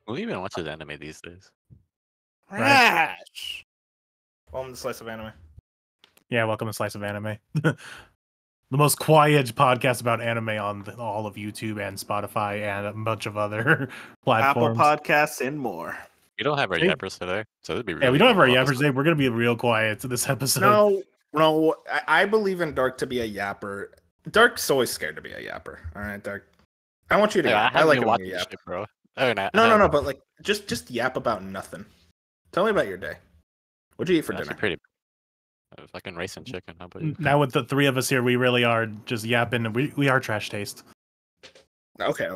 Who even watches anime these days? Rash! Welcome to Slice of Anime. Yeah, welcome to Slice of Anime. The most quiet podcast about anime on all of YouTube and Spotify and a bunch of other platforms. Apple Podcasts and more. We don't have our Hey. yappers today, so it'd be really Yeah, we don't have our normal yappers episode. today. We're going to be real quiet to this episode. No, I believe in Dark to be a yapper. Dark's always scared to be a yapper. All right, Dark. I want you to Yeah, yap. I haven't like been it when watching you yap. shit, bro. Oh, No, but like just yap about nothing. Tell me about your day. What'd you eat for Actually dinner? pretty. Fucking racing chicken. How about you? Now with the three of us here, we really are just yapping. We are trash taste. Okay.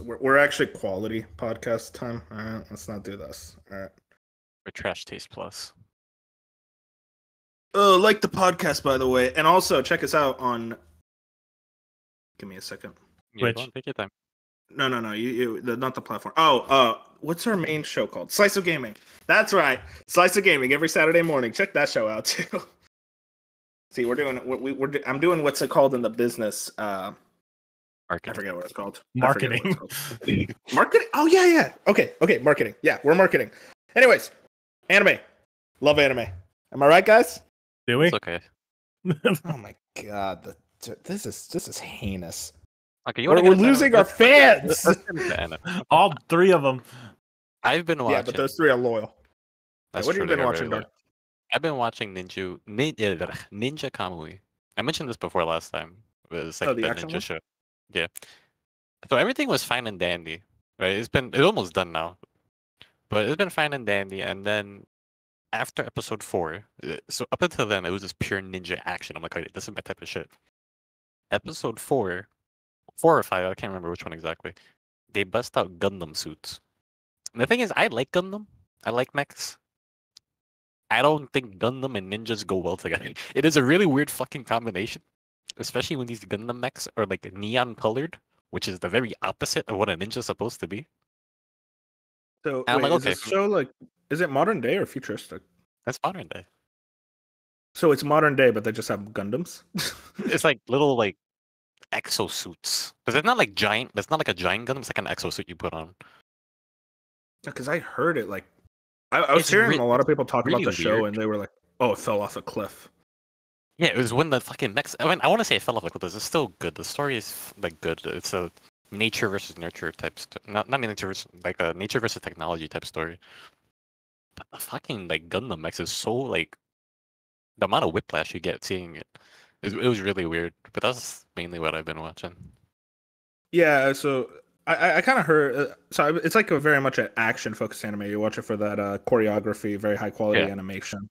We're actually quality podcast time. All right, let's not do this. All right. Or Trash Taste Plus. Like the podcast, by the way, and also check us out on. Give me a second. Yeah, Twitch. go on, take your time. No, not the platform. What's our main show called? Slice of Gaming. That's right, Slice of Gaming every Saturday morning. Check that show out too. See, we're doing I'm doing what's it called in the business. I Marketing. forget what it's called. Marketing. Marketing. Oh yeah. Okay. Marketing. Yeah, we're marketing. Anyways, anime. Love anime. Am I right, guys? Do we? It's okay. Oh my god, this is heinous. Okay, you We're wanna get into losing anime? our fans. Let's get into anime. All three of them. I've been watching. Yeah, but those three are loyal. That's What have you true, been they are watching, very Dark? loyal. I've been watching Ninja Kamui. I mentioned this before last time. It was like the the action ninja one? show. Yeah. So everything was fine and dandy. Right? It's almost done now. But it's been fine and dandy, and then after episode 4, so up until then it was just pure ninja action. I'm like, okay, this is my type of shit. Episode 4 or 5, I can't remember which one exactly. They bust out Gundam suits. And the thing is, I like Gundam. I like mechs. I don't think Gundam and ninjas go well together. It is a really weird fucking combination. Especially when these Gundam mechs are like neon colored, which is the very opposite of what a ninja's supposed to be. So And I'm wait, like, is okay, this show like is it modern day or futuristic? that's modern day. So it's modern day, but they just have Gundams. It's like little like exosuits. Because it's not like giant. It's not like a giant Gundam. It's like an exosuit you put on. Because I heard it like I was It's hearing a lot of people talk about really the show, weird. and they were like, "Oh, it fell off a cliff." Yeah, it was when the fucking next. I mean, I want to say it fell off like this. It's still good. The story is like good. It's a nature versus nurture type. Not nature versus like a nature versus technology type story. But the fucking like Gundam mechs is so like the amount of whiplash you get seeing it. It was really weird. But that's mainly what I've been watching. Yeah, so I kind of heard. So it's like a very much an action focused anime. You watch it for that choreography, very high quality Yeah. animation,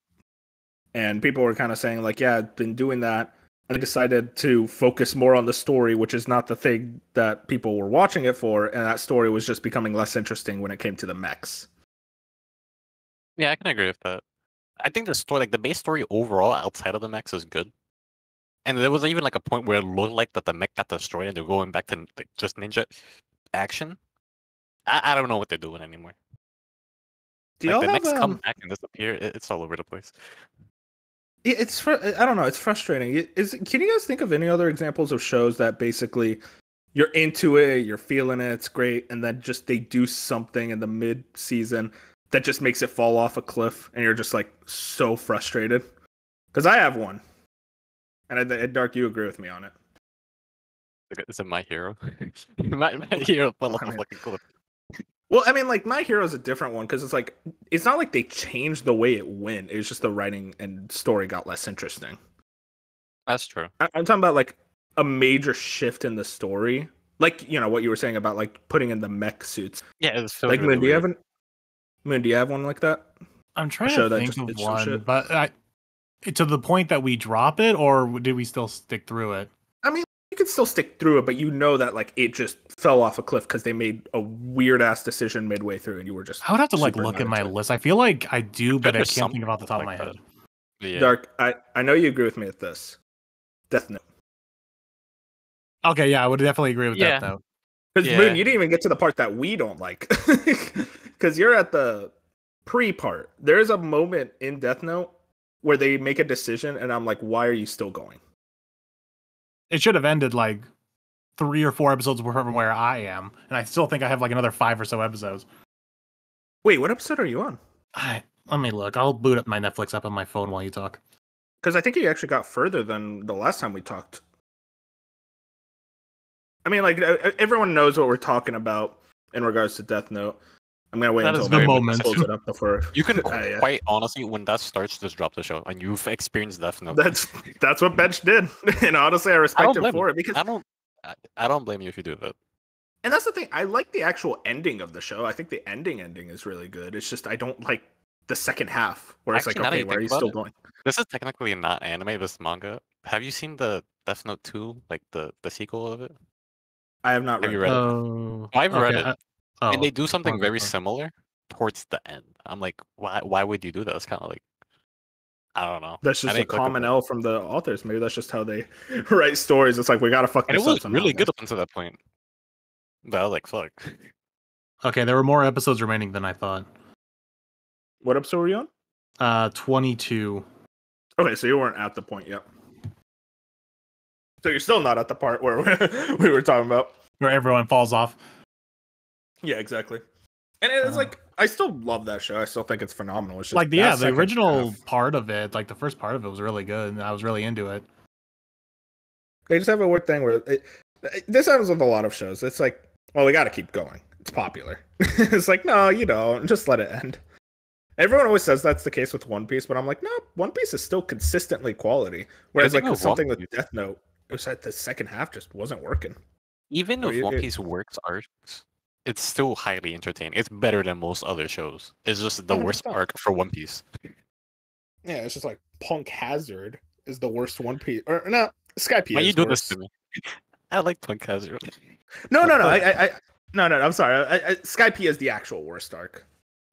and people were kind of saying like, "Yeah, I've been doing that." And they decided to focus more on the story, which is not the thing that people were watching it for, and that story was just becoming less interesting when it came to the mechs. Yeah, I can agree with that. I think the story, like the base story overall, outside of the mechs, is good. And there was even like a point where it looked like that the mech got destroyed and they're going back to like, just ninja action. I don't know what they're doing anymore. Do Like y'all the have mechs come back and disappear. It's all over the place. I don't know. It's frustrating. Can you guys think of any other examples of shows that basically you're into it, you're feeling it, it's great, and then just they do something in the mid season that just makes it fall off a cliff, and you're just like so frustrated? Because I have one, and Dark, you agree with me on it. Is it My Hero? my Hero fell off I mean- like a cliff. Well, I mean, like My Hero is a different one because it's like it's not like they changed the way it went. It was just the writing and story got less interesting. That's true. I'm talking about like a major shift in the story, like what you were saying about like putting in the mech suits. Yeah, it's Like really Moon, do you weird. have Moon, do you have one like that? I'm trying show to that think just of did some one, shit. but to the point that we drop it, or did we still stick through it? I mean, you can still stick through it, but you know that like it just fell off a cliff because they made a weird ass decision midway through, and you were just. I would have to like super look not at my into it. list. I feel like I do, but I There's can't think something about the top of my like head. that. Yeah. Dark, I know you agree with me with this. Death Note. Okay, yeah, I would definitely agree with Yeah. that though. Because Yeah. Moon, you didn't even get to the part that we don't like. Because you're at the pre-part. There is a moment in Death Note where they make a decision, and I'm like, why are you still going? It should have ended like 3 or 4 episodes from where I am, and I still think I have like another 5 or so episodes. Wait, what episode are you on? Let me look. I'll boot up my Netflix app on my phone while you talk. Because I think you actually got further than the last time we talked. I mean, like everyone knows what we're talking about in regards to Death Note. I'm gonna wait That until is the Mary moment. pulls it up before. You can Yeah. quite honestly, when that starts, just drop the show, and you've experienced Death Note. That's what Bench did, and honestly, I respect him for it because I don't blame you if you do that. and that's the thing. I like the actual ending of the show. I think the ending is really good. It's just I don't like the second half where it's Actually, like, now that okay, you where are think you about still it, going? This is technically not anime. This manga. Have you seen the Death Note 2, like the sequel of it? I have not Have read you that. read it? Oh, I've read it, and oh, they do something very fine. similar towards the end. I'm like, why would you do that? It's kind of like, I don't know. That's I just a didn't click with common it. L from the authors. Maybe that's just how they write stories. It's like we gotta fuck And it this up was somehow. really good up until that point. But I was like, fuck. Okay, there were more episodes remaining than I thought. What episode were you on? 22. Okay, so you weren't at the point yet. So you're still not at the part where we were talking about. Where everyone falls off. Yeah, exactly. And it's like I still love that show. I still think it's phenomenal. It's just Like, that the second original half. part of it, like the first part of it was really good, and I was really into it. They just have a weird thing where this happens with a lot of shows. It's like, well, we got to keep going. It's popular. It's like, no, you don't. Just let it end. Everyone always says that's the case with One Piece, but I'm like, no, One Piece is still consistently quality. Whereas, like, with something with Death Note, it was that the second half just wasn't working. Even if One Piece works arcs, it's still highly entertaining. It's better than most other shows. It's just the 100%. worst arc for One Piece. Yeah, it's just like Punk Hazard is the worst One Piece, or no, Skype. Why is you do worse. this to me? I like Punk Hazard. No. No. I'm sorry. Skype is the actual worst arc.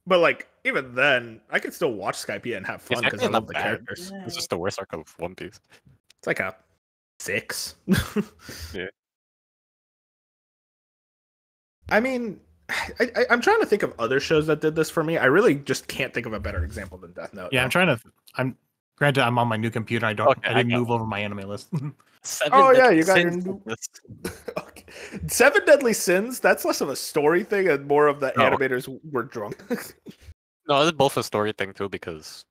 But like even then, I could still watch Skype and have fun because I love the characters. It's just the worst arc of One Piece. It's like a 6. Yeah. I mean, I'm trying to think of other shows that did this for me. I really just can't think of a better example than Death Note. Yeah, though. I'm granted I'm on my new computer. I didn't move over my anime list. You got your new okay. 7 Deadly Sins. That's less of a story thing and more of the animators were drunk. No, it's both a story thing too because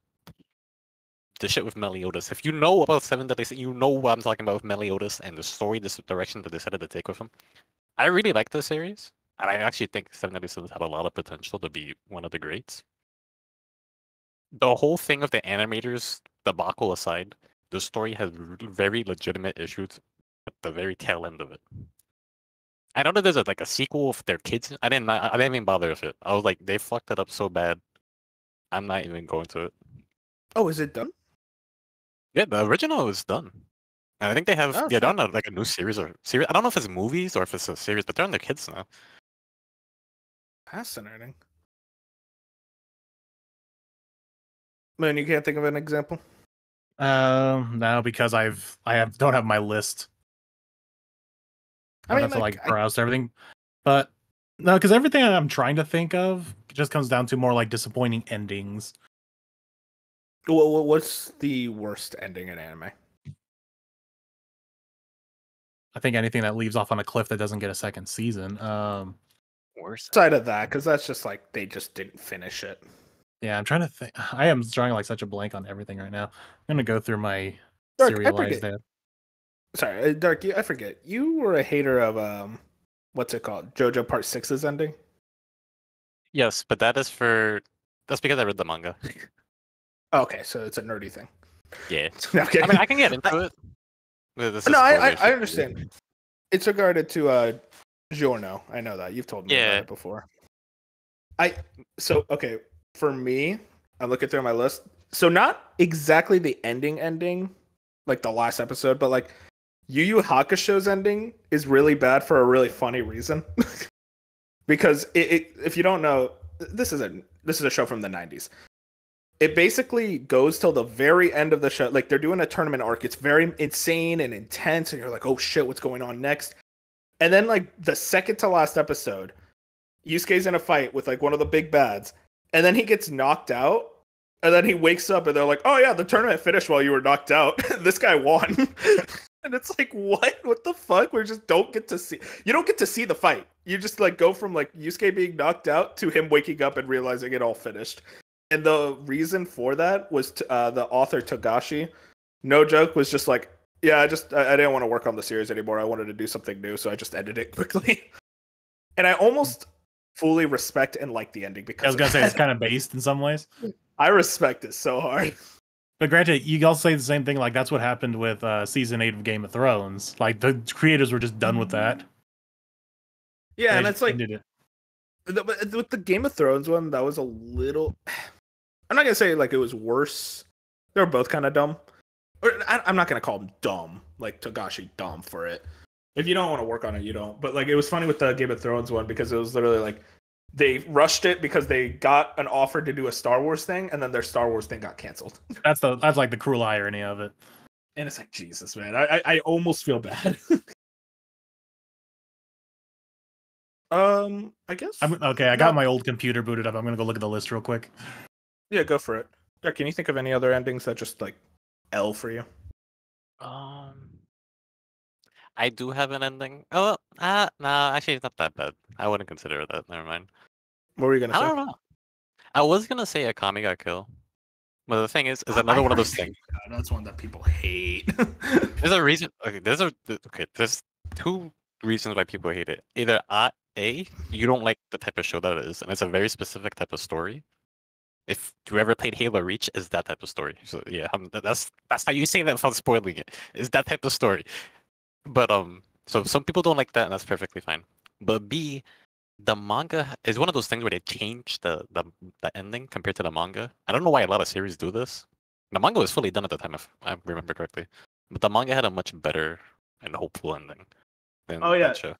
the shit with Meliodas. If you know about 7 Deadly Sins, you know what I'm talking about with Meliodas and the story, this direction that they decided to take with him. I really like the series, and I actually think 7 Deadly Sins had a lot of potential to be one of the greats. The whole thing of the animators debacle aside, the story has very legitimate issues at the very tail end of it. I know that there's like a sequel of their kids. I didn't even bother with it. I was like, they fucked it up so bad. I'm not even going to it. Oh, is it done? Yeah, the original is done. And I think they have Oh, done like a new series. I don't know if it's movies or if it's a series, but they're on their kids now. Fascinating. Man, you can't think of an example? No, because I don't have my list. I have to like browse everything. But no, because everything I'm trying to think of just comes down to more like disappointing endings. Well, what's the worst ending in anime? I think anything that leaves off on a cliff that doesn't get a second season. Worst side of that, because that's just like they just didn't finish it. Yeah, I'm trying to think. I am drawing like such a blank on everything right now. I'm gonna go through my Dark, serialized data. Sorry, Dark, I forget. You were a hater of what's it called? JoJo Part 6's ending? Yes, but that's because I read the manga. Okay, so it's a nerdy thing. Yeah. Okay. I mean, I can get into it. I understand. It's regarded to Giorno. I know that. You've told me about it before. Okay, for me, I'm looking through my list. So not exactly the ending, like the last episode, but like Yu Yu Hakusho's ending is really bad for a really funny reason. Because if you don't know, this is a show from the 90s. It basically goes till the very end of the show. Like they're doing a tournament arc. It's very insane and intense, and you're like, oh shit, what's going on next? And then like the second to last episode, Yusuke's in a fight with like one of the big bads, and then he gets knocked out, and then he wakes up, and they're like, oh yeah, the tournament finished while you were knocked out. This guy won. And it's like, what? What the fuck? You don't get to see the fight. You just like go from like Yusuke being knocked out to him waking up and realizing it all finished. And the reason for that was the author Togashi. No joke, was just like, yeah, I didn't want to work on the series anymore. I wanted to do something new, so I just ended it quickly. And I almost fully respect and like the ending because I was gonna say it's kind of based in some ways. I respect it so hard. But granted, you also say the same thing. Like that's what happened with season 8 of Game of Thrones. Like the creators were just done with that. Yeah, and They it's like ended it. with the Game of Thrones one, that was a little. I'm not gonna say like it was worse. They were both kind of dumb. Or I'm not gonna call them dumb, like Togashi dumb for it. If you don't want to work on it, you don't. But like it was funny with the Game of Thrones one because it was literally like they rushed it because they got an offer to do a Star Wars thing, and then their Star Wars thing got canceled. That's like the cruel irony of it. And it's like Jesus, man. I almost feel bad. I guess. Okay, I got my old computer booted up. I'm gonna go look at the list real quick. Yeah, go for it. Yeah, can you think of any other endings that just like L for you? I do have an ending. Oh, no, actually, it's not that bad. I wouldn't consider that. Never mind. What were you gonna say? I don't know. I was gonna say Akami got killed, but the thing is another one of those things. That's one that people hate. There's a reason. Okay, there's two reasons why people hate it. Either you don't like the type of show that it is, and it's a very specific type of story. If you ever played Halo Reach, is that type of story. So yeah, that's how you say that without spoiling it. Is that type of story. But so some people don't like that, and that's perfectly fine. But B, the manga is one of those things where they change the ending compared to the manga. I don't know why a lot of series do this. The manga was fully done at the time, if I remember correctly. But the manga had a much better and hopeful ending than that show.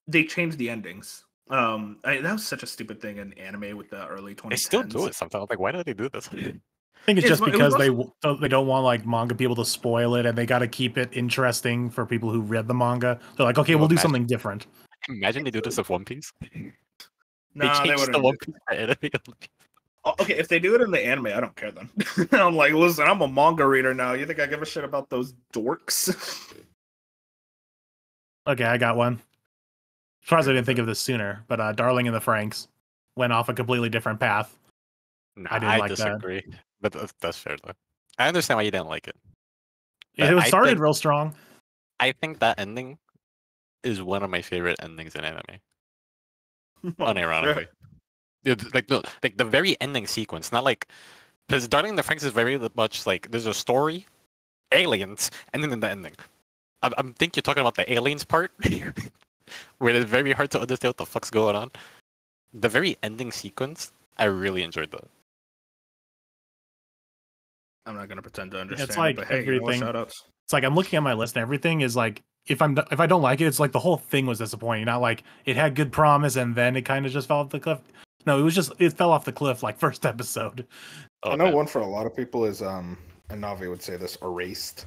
They changed the endings. That was such a stupid thing in anime with the early 2010s. They still do it sometimes. Like, why do they do this? I think it's just because they don't want like manga people to spoil it, and they got to keep it interesting for people who read the manga. They're like, okay, we'll do something different. Imagine they do this with One Piece. No, they changed the One Piece anime. Okay, if they do it in the anime, I don't care then. I'm like, listen, I'm a manga reader now. You think I give a shit about those dorks? Okay, I got one. Surprised I didn't think of this sooner, but Darling in the Franxx went off a completely different path. No, I didn't like disagree. But that's fair though. I understand why you didn't like it. It was started real strong. I think that ending is one of my favorite endings in anime. Unironically. Like the very ending sequence, not like because Darling in the Franxx is very much like there's a story, aliens, and then the ending. I think you're talking about the aliens part, where it's very hard to understand what the fuck's going on. The very ending sequence, I really enjoyed that. I'm not gonna pretend to understand. It's like but hey, everything. Shout-outs. It's like I'm looking at my list and everything is like if I don't like it, it's like the whole thing was disappointing. Not like it had good promise and then it kind of just fell off the cliff. No, it fell off the cliff like first episode. I know one for a lot of people is and Navi would say this, Erased.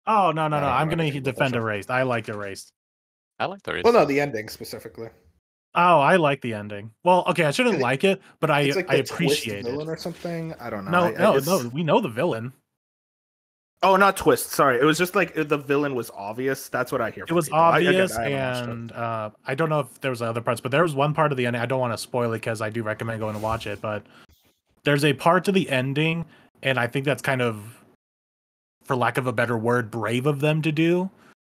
Oh no! I'm gonna defend Erased. I like Erased. I like Erased. Well, no, the ending specifically. Oh, I like the ending. Well, okay, I shouldn't like it, but I appreciate it. Villain or something. I don't know. No. We know the villain. Oh, not twist. Sorry, it was just like the villain was obvious. That's what I hear. It was obvious, and I don't know if there was other parts, but there was one part of the ending. I don't want to spoil it because I do recommend going to watch it. But there's a part to the ending, and I think that's kind of, for lack of a better word, brave of them to do,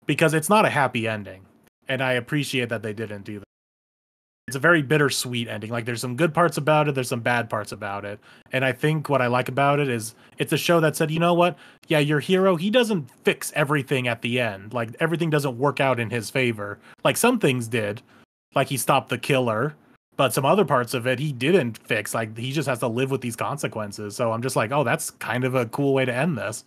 because it's not a happy ending, and I appreciate that they didn't do that. It's a very bittersweet ending. Like there's some good parts about it, there's some bad parts about it. And I think what I like about it is it's a show that said, you know what? Yeah, your hero, he doesn't fix everything at the end. Like everything doesn't work out in his favor. Like some things did. Like he stopped the killer, but some other parts of it he didn't fix. Like he just has to live with these consequences. So I'm just like, oh, that's kind of a cool way to end this.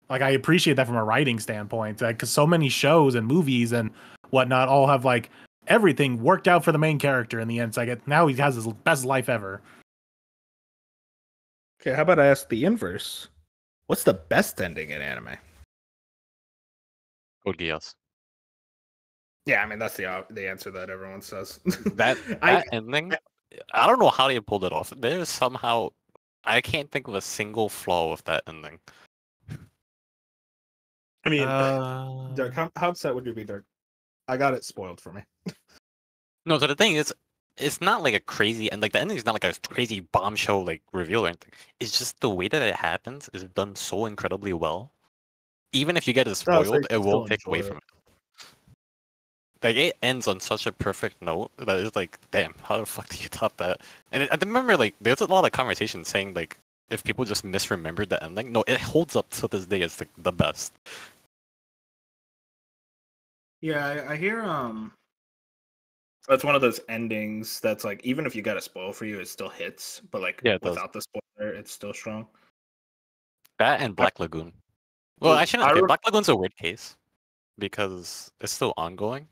Like I appreciate that from a writing standpoint. Because so many shows and movies and whatnot all have like everything worked out for the main character in the end. It's like now he has his best life ever. Okay, how about I ask the inverse? What's the best ending in anime? Code Geass. Yeah, I mean that's the answer that everyone says. That ending, I don't know how they pulled it off. There's somehow I can't think of a single flaw with that ending. I mean, Dirk, how upset would you be, Dirk? I got it spoiled for me. No, so the thing is, it's not like a crazy and like the ending is not like a crazy bombshell like reveal or anything. It's just the way that it happens is done so incredibly well. Even if you get it Oh, so you spoiled, it can still won't take away enjoy from it. it. Like it ends on such a perfect note that it's like, damn, how the fuck do you top that? And I remember like there's a lot of conversation saying like if people just misremembered the ending. No, it holds up to this day as the best. Yeah, I hear that's one of those endings that's like even if you got a spoil for you, it still hits, but like Yeah, it does. without the spoiler, it's still strong. That and I, Black Lagoon. Well, I shouldn't. I Okay, re- Black Lagoon's a weird case because it's still ongoing.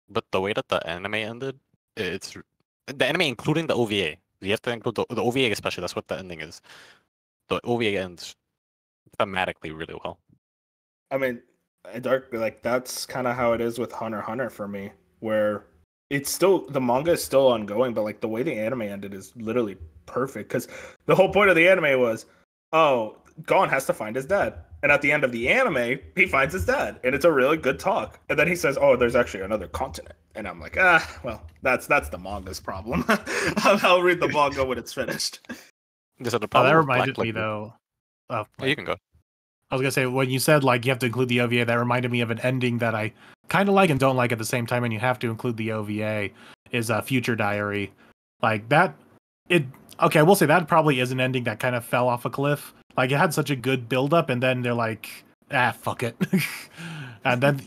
But the way that the anime ended, it's the anime including the OVA. You have to include the OVA especially. That's what the ending is. The OVA ends thematically really well. I mean, Dark like that's kind of how it is with Hunter x Hunter for me, where it's still the manga is still ongoing, but like the way the anime ended is literally perfect because the whole point of the anime was, oh, Gon has to find his dad, and at the end of the anime, he finds his dad, and it's a really good talk, and then he says, oh, there's actually another continent, and I'm like, well, that's the manga's problem. I'll read the manga when it's finished. So the Oh, that problem with reminded Black me Lagoon. though. Oh, Oh, you can go. I was gonna say when you said like you have to include the OVA, that reminded me of an ending that I kind of like and don't like at the same time, and you have to include the OVA. Is Future Diary, like that? It okay. We'll say that probably is an ending that kind of fell off a cliff. Like it had such a good build up, and then they're like, fuck it, and then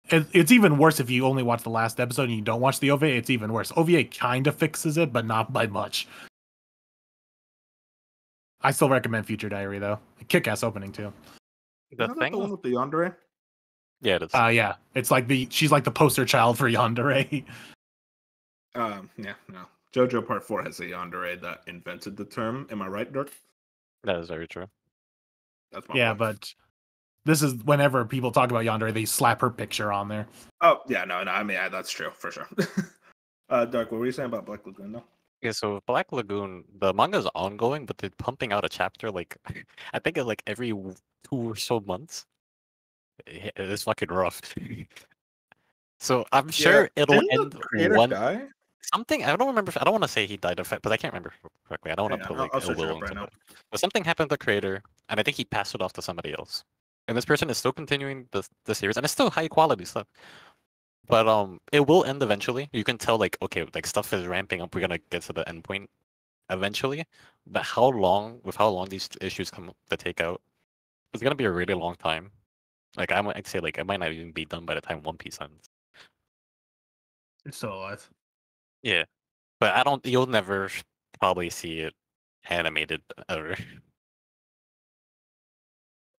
it's even worse if you only watch the last episode and you don't watch the OVA. It's even worse. OVA kind of fixes it, but not by much. I still recommend Future Diary though. Kick-ass opening too. The Isn't that thing the one with the yandere? yeah, it is. Yeah, it's like she's like the poster child for yandere. Yeah, no. JoJo Part 4 has a yandere that invented the term. Am I right, Dirk? That is very true. That's my Yeah, boy. but this is whenever people talk about yandere, they slap her picture on there. Oh, yeah, no, I mean, yeah, that's true, for sure. Dark, what were you saying about Black Lagoon, though? Yeah, so Black Lagoon, the manga's ongoing, but they're pumping out a chapter like I think it's like every 2 or so months. It's fucking rough. So I'm Yeah, sure it'll didn't the end creator one die? something. I don't remember. I don't want to say he died of it, but I can't remember correctly. I don't want Yeah, to put I'll like ill search it will up right into now. it. But something happened to the creator, and I think he passed it off to somebody else. And this person is still continuing the series, and it's still high quality stuff. But it will end eventually. You can tell like okay, like stuff is ramping up. We're gonna get to the end point eventually. But how long these issues come to take out, it's gonna be a really long time. Like I might say like it might not even be done by the time One Piece ends. It's still alive. Yeah. But I don't. You'll never probably see it animated ever.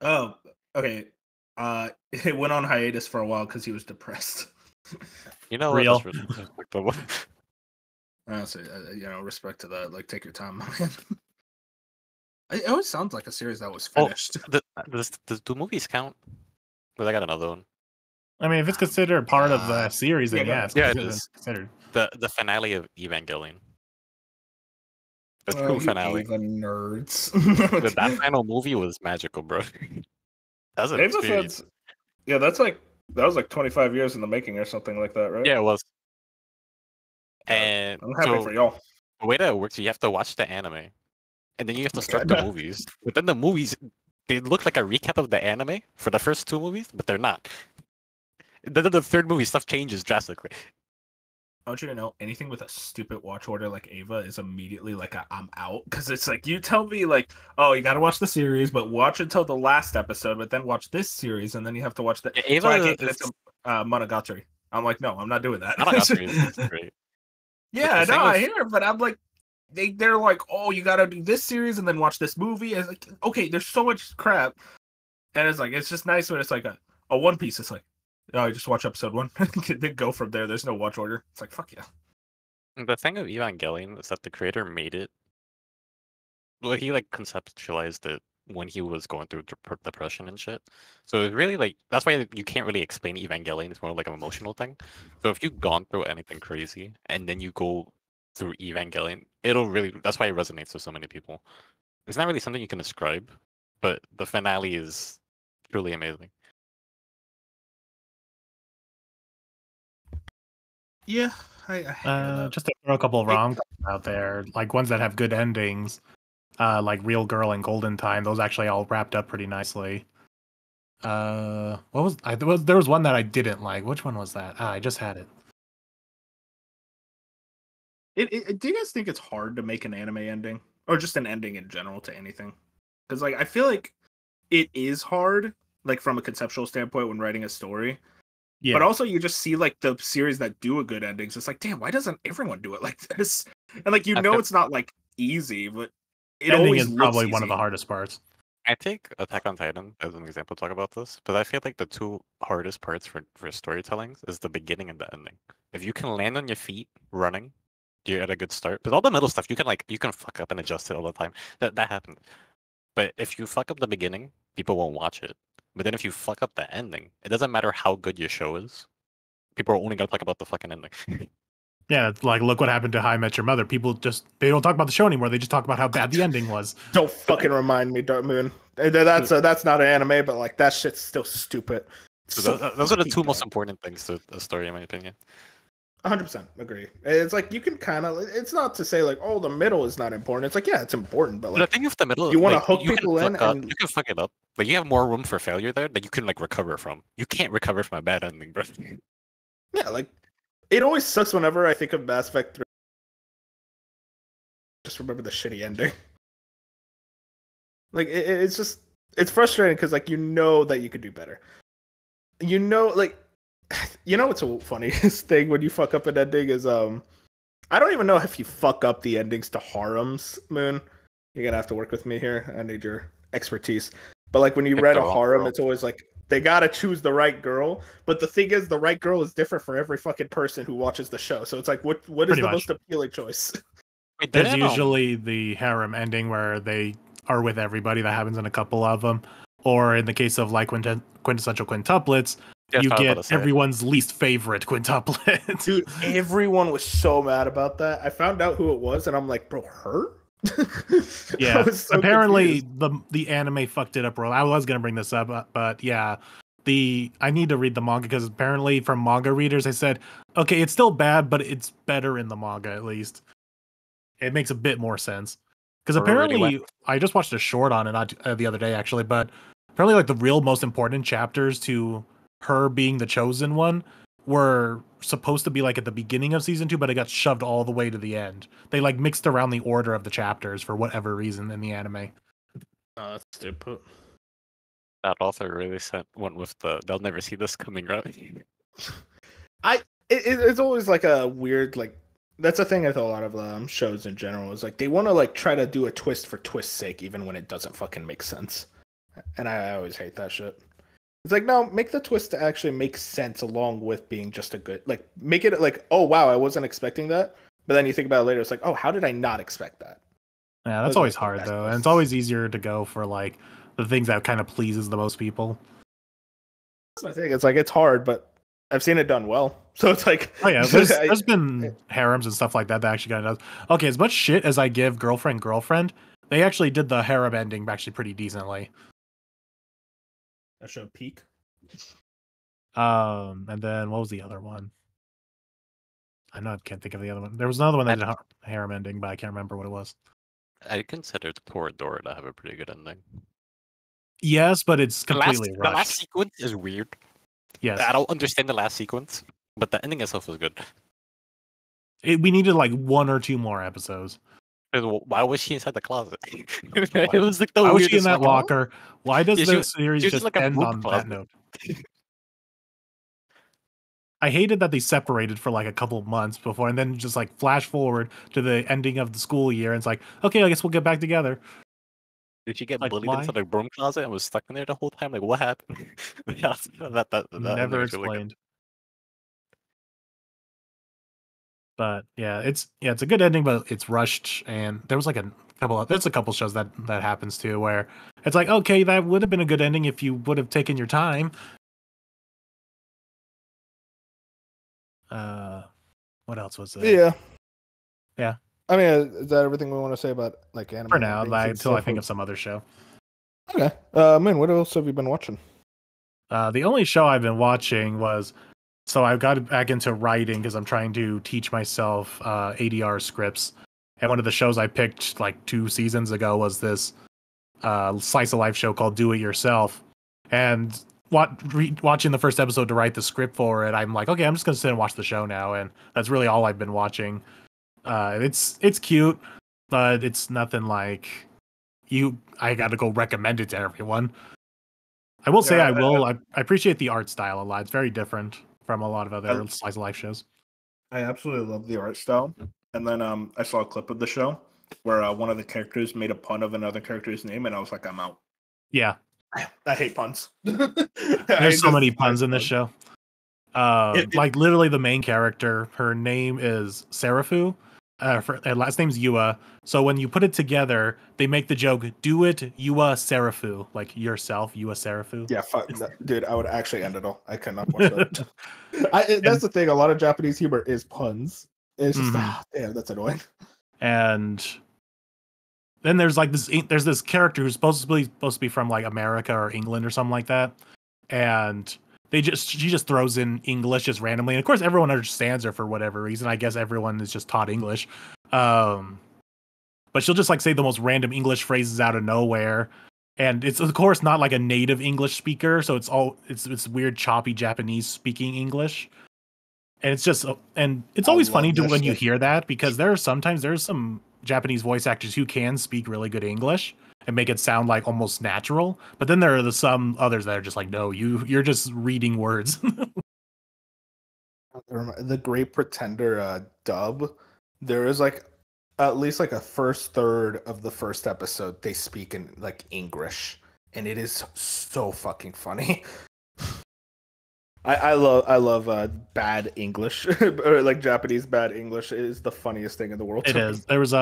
Oh, okay. It went on hiatus for a while because he was depressed. You know what? That's Real. respectable. So, respect to that. Like, take your time, man. It always sounds like a series that was Oh, finished. do movies count? Because I got another one. I mean, if it's considered part of the Uh, series, then yeah, go yeah, ahead. it's Yeah, it considered. is. considered. The finale of Evangelion. The true You finale. Ava nerds. That final movie was magical, bro. That's an Ava experience. fans. Yeah, that was like 25 years in the making or something like that, right? Yeah, it was. Uh, And I'm happy for so y'all. the way that it works, you have to watch the anime, and then you have to start the Okay. movies. But then the movies, they look like a recap of the anime for the first two movies, but they're not. Then the third movie, stuff changes drastically. I want you to know anything with a stupid watch order like Ava is immediately like I'm out because it's like you tell me like oh you got to watch the series but watch until the last episode but then watch this series and then you have to watch that. Yeah, That's why I Ava can't get is into Monogatari. I'm like no, I'm not doing that. Monogatari is great. But Yeah, the no, thing I with hear it, but I'm like they're like oh you got to do this series and then watch this movie. It's like okay, there's so much crap, and it's like it's just nice when it's like a One Piece. It's like oh you just watch episode 1, then go from there. There's no watch order. It's like fuck yeah. the thing of Evangelion is that the creator made it. Well, he like conceptualized it when he was going through depression and shit. So it's really like that's why you can't really explain Evangelion. It's more like an emotional thing. So if you've gone through anything crazy and then you go through Evangelion, it'll really. That's why it resonates with so many people. It's not really something you can describe, but the finale is truly amazing. Yeah, I hear that. Just to throw a couple of rom-coms out there, like ones that have good endings, like Real Girl and Golden Time. Those actually all wrapped up pretty nicely. There was one that I didn't like. Which one was that? I just had it. Do you guys think it's hard to make an anime ending, or just an ending in general to anything? Because like I feel like it is hard, like from a conceptual standpoint when writing a story. Yeah. But also you just see like the series that do a good endings. It's like, damn, why doesn't everyone do it like this? And like it's not like easy, but it ending always is looks probably easy. one of the hardest parts. I take Attack on Titan as an example to talk about this, but I feel like the two hardest parts for storytelling is the beginning and the ending. If you can land on your feet running, you're at a good start. But all the middle stuff, you can fuck up and adjust it all the time. That happens. But if you fuck up the beginning, people won't watch it. But then if you fuck up the ending, it doesn't matter how good your show is. People are only gonna talk about the fucking ending. Yeah, it's like look what happened to How I Met Your Mother. People they don't talk about the show anymore. They just talk about how bad the ending was. Don't fucking remind me, Dark Moon. That's not an anime, but like that shit's still stupid. So those are the two most important things to a story, in my opinion. 100% agree. It's like you can kind of. It's not to say like, oh, the middle is not important. It's like, yeah, it's important, but like the thing with the middle, you want to like, hook people in, and you can fuck it up, but you have more room for failure there that you can like recover from. You can't recover from a bad ending, bro. Yeah, like it always sucks whenever I think of Mass Effect 3. Just remember the shitty ending. Like it's frustrating because like that you could do better. Like what's the funniest thing when you fuck up an ending is I don't even know if you fuck up the endings to harems, Moon. You're gonna have to work with me here. I need your expertise. But like when you write a harem, it's always like they gotta choose the right girl. But the thing is, the right girl is different for every fucking person who watches the show. So it's like, what is the most appealing choice? There's usually the harem ending where they are with everybody. That happens in a couple of them. Or in the case of like quintessential quintuplets, you get everyone's least favorite quintuplet. Dude, everyone was so mad about that. I found out who it was, and I'm like, bro, her? Yeah, so apparently the anime fucked it up, bro. I was gonna bring this up, but yeah, I need to read the manga because apparently from manga readers, they said, okay, it's still bad, but it's better in the manga at least. It makes a bit more sense because apparently I just watched a short on it the other day actually, but apparently like the real most important chapters to her being the chosen one were supposed to be like at the beginning of season 2, but it got shoved all the way to the end. They like mixed around the order of the chapters for whatever reason in the anime. Oh, that's stupid. That author really went with they'll never see this coming, right? It's always like a weird like. That's a thing with a lot of shows in general. Is like they want to like try to do a twist for twist's sake, even when it doesn't fucking make sense. And I always hate that shit. It's like, no, make the twist to actually make sense along with being just a good, like, make it like, oh, wow, I wasn't expecting that. But then you think about it later, it's like, oh, how did I not expect that? Yeah, that's always hard, though. And it's always easier to go for, like, the things that kind of pleases the most people. That's my thing. It's like, it's hard, but I've seen it done well. So it's like... Oh, yeah, there's been harems and stuff like that actually got it. Okay, as much shit as I give Girlfriend, they actually did the harem ending actually pretty decently. That show Peak. And then what was the other one? I can't think of the other one. There was another one that did a harem ending, but I can't remember what it was. I considered Toradora to have a pretty good ending. Yes, but it's completely rushed. The last sequence is weird. Yes. I don't understand the last sequence, but the ending itself was good. We needed like 1 or 2 more episodes. Why was she inside the closet? It was like the Why weirdest. was she in that locker? Why does the series just like end on that note? I hated that they separated for like a couple of months before, and then just like flash forward to the ending of the school year, and it's like, okay, I guess we'll get back together. Did she get bullied into the broom closet and was stuck in there the whole time? Like, what happened? that never explained. But yeah, it's a good ending, but it's rushed, and there was like there's a couple shows that happens too, where it's like, okay, that would have been a good ending if you would have taken your time. What else was there? Yeah. I mean, is that everything we want to say about like anime? For now, until I think of some other show. Okay. Man, what else have you been watching? The only show I've been watching was So I got back into writing because I'm trying to teach myself ADR scripts. And one of the shows I picked like 2 seasons ago was this slice of life show called Do It Yourself. And watching the first episode to write the script for it, I'm like, okay, I'm just gonna sit and watch the show now, and that's really all I've been watching. It's cute, but it's nothing like I got to go recommend it to everyone. I will say I appreciate the art style a lot. It's very different from a lot of other slice of life shows. I absolutely love the art style. And then I saw a clip of the show where one of the characters made a pun of another character's name, and I was like, I'm out. Yeah. I hate puns. There's so many puns in this show. Like literally the main character, her name is Serafu. Her last name's Yua. So when you put it together, they make the joke, do it, Yua Serafu. Like yourself, Yua Serafu. Yeah, fuck that. Dude, I would actually end it all. I cannot watch that. That's the thing. A lot of Japanese humor is puns. It's just, damn, that's annoying. And then there's like there's this character who's supposed to be from like America or England or something like that. And she just throws in English just randomly. And of course everyone understands her for whatever reason. I guess everyone is just taught English. But she'll just like say the most random English phrases out of nowhere. And it's of course not like a native English speaker, so it's weird choppy Japanese speaking English. And it's always funny when you hear that, because there's some Japanese voice actors who can speak really good English and make it sound like almost natural. But then there are some others that are just like, no, you're just reading words. The Great Pretender dub, there is like at least like a first third of the first episode they speak in like English, and it is so fucking funny. I love bad English or like Japanese bad English. It is the funniest thing in the world. It is. There was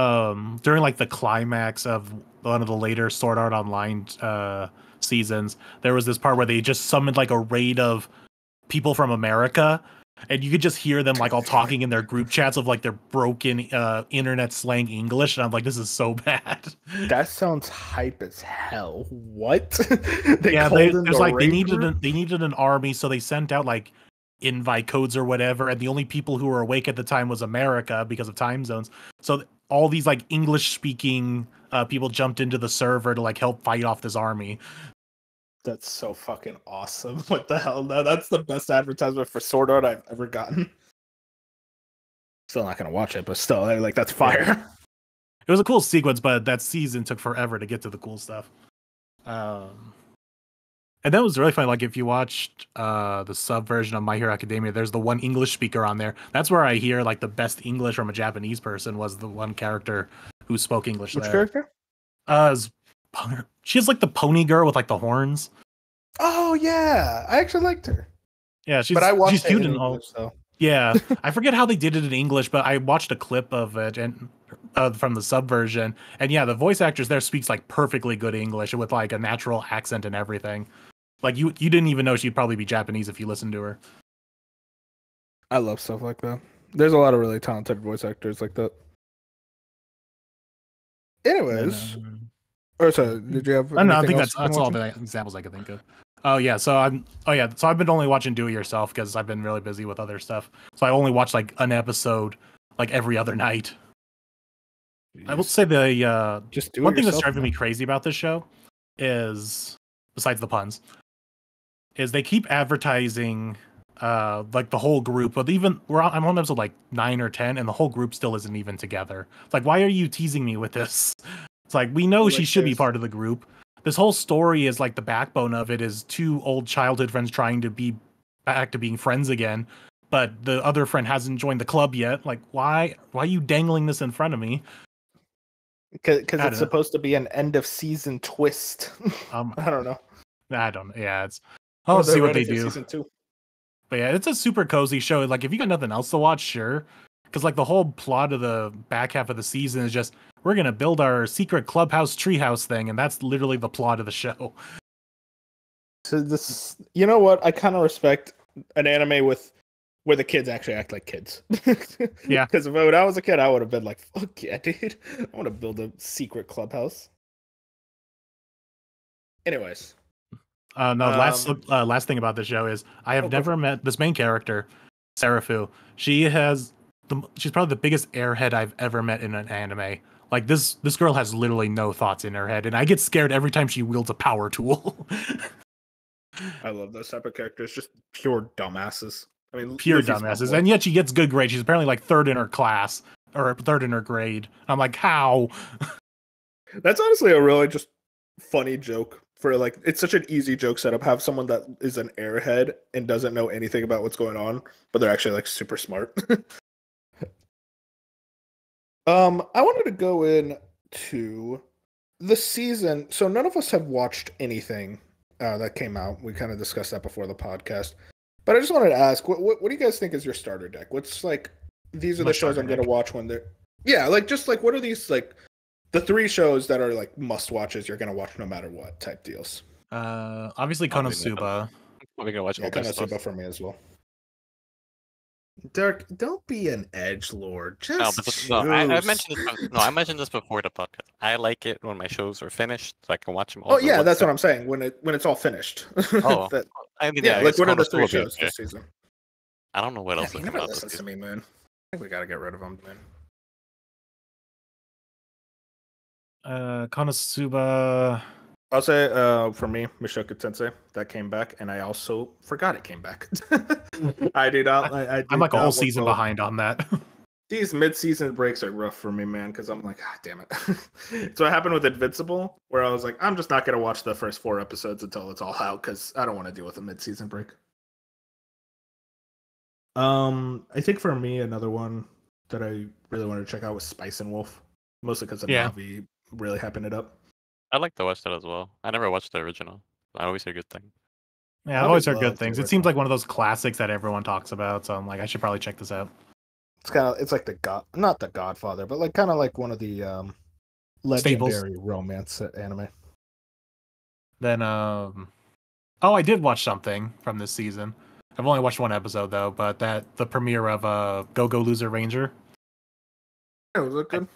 during like the climax of one of the later Sword Art Online seasons, there was this part where they just summoned like a raid of people from America, and you could just hear them like all talking in their group chats of like their broken internet slang English, and I'm like, this is so bad. That sounds hype as hell. What? They needed an army, so they sent out like invite codes or whatever, and the only people who were awake at the time was America because of time zones. So all these like English speaking people jumped into the server to like help fight off this army. That's so fucking awesome. What the hell? No, that's the best advertisement for Sword Art I've ever gotten. Still not gonna watch it, but still, like, that's fire. Yeah. It was a cool sequence, but that season took forever to get to the cool stuff. And that was really funny. Like if you watched the sub version of My Hero Academia, there's the one English speaker on there. That's where I hear like the best English from a Japanese person was the one character who spoke English. Which character? She has like the pony girl with like the horns. Oh yeah, I actually liked her. Yeah, she's cute in English, so. Yeah, I forget how they did it in English, but I watched a clip of it and from the sub version, and yeah, the voice actress there speaks like perfectly good English with like a natural accent and everything. Like you didn't even know she'd probably be Japanese if you listened to her. I love stuff like that. There's a lot of really talented voice actors like that. Anyways. Sorry, did you have? I think that's all the examples I could think of. Oh yeah, so I've been only watching Do It Yourself because I've been really busy with other stuff. So I only watch like an episode like every other night. I will say the one thing that's driving me crazy about this show is, besides the puns, is they keep advertising like the whole group, but I'm on episode like 9 or 10, and the whole group still isn't even together. It's like, why are you teasing me with this? It's like, we know she should be part of the group. This whole story is like the backbone of it is 2 old childhood friends trying to be back to being friends again, but the other friend hasn't joined the club yet. Like, why are you dangling this in front of me? Because it's supposed to be an end of season twist. I don't know. Yeah, I'll see what they do. Season 2. But yeah, it's a super cozy show. Like, if you got nothing else to watch, sure. Because like the whole plot of the back half of the season is just, we're gonna build our secret clubhouse treehouse thing, and that's literally the plot of the show. So this, you know what? I kind of respect an anime where the kids actually act like kids. Yeah. Because when I was a kid, I would have been like, "Fuck yeah, dude! I want to build a secret clubhouse." Anyways, No, last thing about the show is I have never met this main character, Serafu. She's probably the biggest airhead I've ever met in an anime. Like this girl has literally no thoughts in her head, and I get scared every time she wields a power tool. I love those type of characters, just pure dumbasses. I mean, Pure Luffy's dumbasses, and yet she gets good grades. She's apparently like third in her class or third in her grade. I'm like, how? That's honestly a really just funny joke for like it's such an easy joke setup. Have someone that is an airhead and doesn't know anything about what's going on, but they're actually like super smart. I wanted to go in to the season. So none of us have watched anything that came out. We kind of discussed that before the podcast. But I just wanted to ask, what do you guys think is your starter deck? What's like these are the shows I'm going to watch when they're like just like what are these like the 3 shows that are like must watches you're going to watch no matter what type deals? Obviously Konosuba. We're gonna watch Konosuba for me as well. Derek, don't be an edgelord. Just I mentioned this. No, I mentioned this before the podcast. I like it when my shows are finished, so I can watch them all. Oh yeah, that's what I'm saying. When it's all finished. Oh, like what are the 3 shows this season? I don't know what else. He never listens to me, man. I think we gotta get rid of him, man. Konosuba. I'll say for me, Mushoku Tensei, that came back, and I also forgot it came back. I did not. I'm like a whole season behind on that. These mid-season breaks are rough for me, man, because I'm like, ah, damn it. So it happened with Invincible, where I was like, I'm just not gonna watch the first 4 episodes until it's all out, because I don't want to deal with a mid-season break. I think for me, another one that I really wanted to check out was Spice and Wolf, mostly because of Navi really hyping it up. I'd like to watch that as well. I never watched the original. I always hear good things. Yeah, I've always heard good things. It seems like one of those classics that everyone talks about, so I'm like, I should probably check this out. It's like not the Godfather, but like kind of like one of the legendary romance anime. Then I did watch something from this season. I've only watched 1 episode though, but the premiere of Go Go Loser Ranger. Yeah, was it good?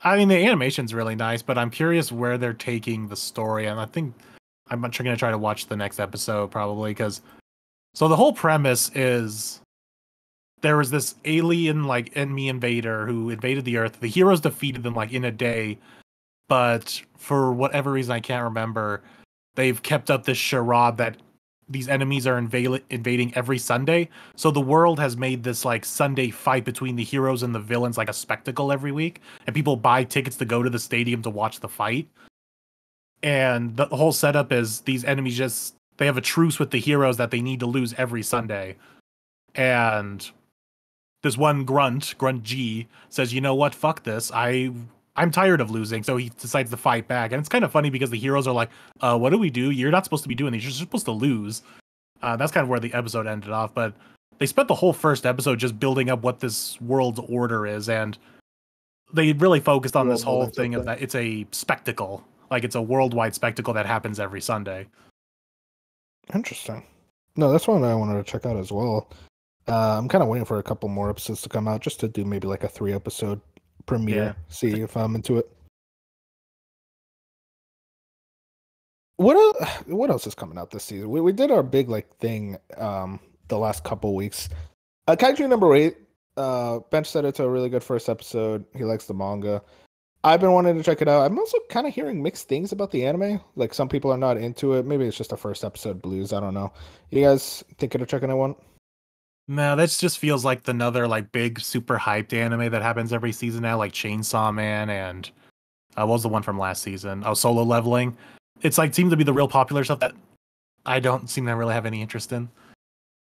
I mean, the animation's really nice, but I'm curious where they're taking the story, and I think I'm going to try to watch the next episode probably because. So the whole premise is there was this alien like enemy invader who invaded the Earth. The heroes defeated them like in a day, but for whatever reason I can't remember, they've kept up this charade that these enemies are invading every Sunday. So the world has made this like Sunday fight between the heroes and the villains like a spectacle every week, and people buy tickets to go to the stadium to watch the fight. And the whole setup is these enemies they have a truce with the heroes that they need to lose every Sunday. And this one Grunt G, says, "You know what? Fuck this. I'm tired of losing," so he decides to fight back. And it's kind of funny because the heroes are like, what do we do? You're not supposed to be doing this. You're supposed to lose. That's kind of where the episode ended off. But they spent the whole first episode just building up what this world's order is. And they really focused on this whole thing of that it's a spectacle. Like it's a worldwide spectacle that happens every Sunday. Interesting. No, that's one I wanted to check out as well. I'm kind of waiting for a couple more episodes to come out just to do maybe like a 3-episode premiere, see if I'm into it. What else is coming out this season? We did our big like thing the last couple weeks. Kaiju number 8. Bench said it's a really good first episode. He likes the manga. I've been wanting to check it out. I'm also kind of hearing mixed things about the anime. Like some people are not into it. Maybe it's just a first episode blues. I don't know. You guys thinking of checking it out? No, that just feels like another like big super hyped anime that happens every season now, like Chainsaw Man and what was the one from last season? Oh, Solo Leveling. It's like seems to be the real popular stuff that I don't seem to really have any interest in.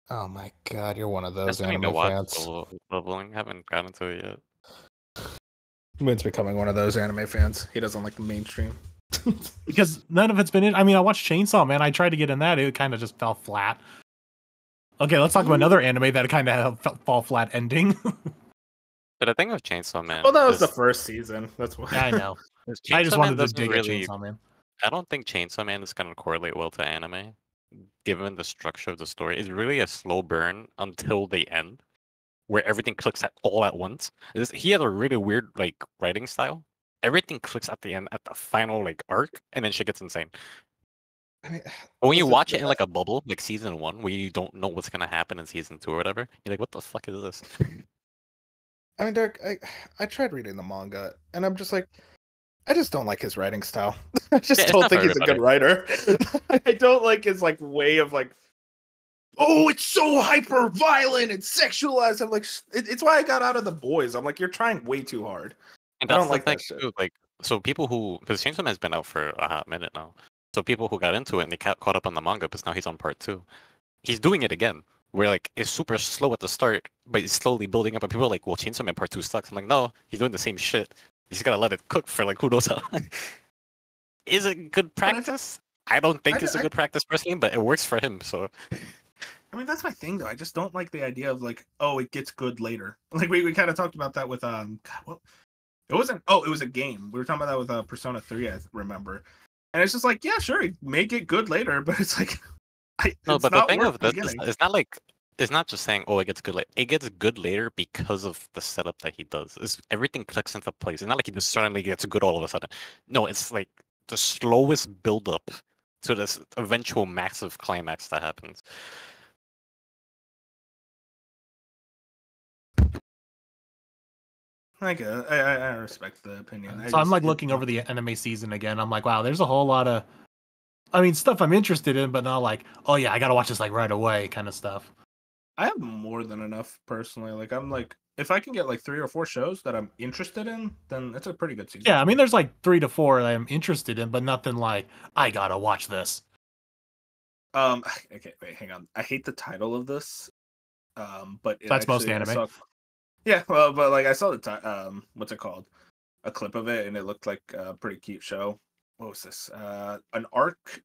Oh my god, you're one of those anime fans. Solo Leveling, haven't gotten to it yet. Moon's becoming one of those anime fans. He doesn't like the mainstream. Because none of it's been in. I mean, I watched Chainsaw Man. I tried to get in that. It kind of just fell flat. Okay, let's talk about another anime that kind of fall flat ending. But the thing with Chainsaw Man. Well, that was the first season. That's why. I know. I just wanted to dig at Chainsaw Man. I don't think Chainsaw Man is going to correlate well to anime, given the structure of the story. It's really a slow burn until the end, where everything clicks all at once. He had a really weird like writing style. Everything clicks at the end, at the final like arc, and then shit gets insane. I mean, But when you listen, watch it in like a bubble, like season 1, where you don't know what's gonna happen in season 2 or whatever, you're like, what the fuck is this? I mean, Derek, I tried reading the manga, and I'm just like, I just don't like his writing style. I just Yeah, it's don't not think for he's a good everybody. writer. I don't like his like way of like, oh, it's so hyper violent and sexualized. I'm like, it's why I got out of The Boys. I'm like, you're trying way too hard. And I that's don't the like thing that shit. too. Like, so people who, because Chainsaw Man's been out for a hot minute now, so people who got into it and they caught up on the manga, because now he's on part 2. He's doing it again. Where like it's super slow at the start, but it's slowly building up. And people are like, "Well, Chainsaw Man Part 2 sucks." I'm like, "No, he's doing the same shit. You just gotta let it cook for like who knows how." Is it good But practice? I don't think it's a I, good practice personally, but it works for him. So I mean, that's my thing though. I just don't like the idea of like, oh, it gets good later. Like we kind of talked about that with God, what it wasn't. Oh, it was a game. We were talking about that with Persona 3. I remember, and it's just like, yeah, sure, make it good later, but it's like, no, it's but the not thing worth of the this is, beginning. it's not like it's not just saying, "Oh, it gets good later." It gets good later because of the setup that he does. Everything clicks into place. It's not like he just suddenly gets good all of a sudden. No, it's like the slowest build up to this eventual massive climax that happens. Like, I respect the opinion. So I'm like looking over the anime season again. I'm like, wow, there's a whole lot of, I mean, stuff I'm interested in, but not like, oh yeah, I gotta watch this like right away kind of stuff. I have more than enough personally. Like, I'm like, if I can get like 3 or 4 shows that I'm interested in, then it's a pretty good season. Yeah, I mean, there's like 3 to 4 that I'm interested in, but nothing like I gotta watch this. Okay, wait, hang on. I hate the title of this. But it That's most actually, I anime. saw. Yeah, well, but like I saw the what's it called? A clip of it, and it looked like a pretty cute show. What was this? An arc.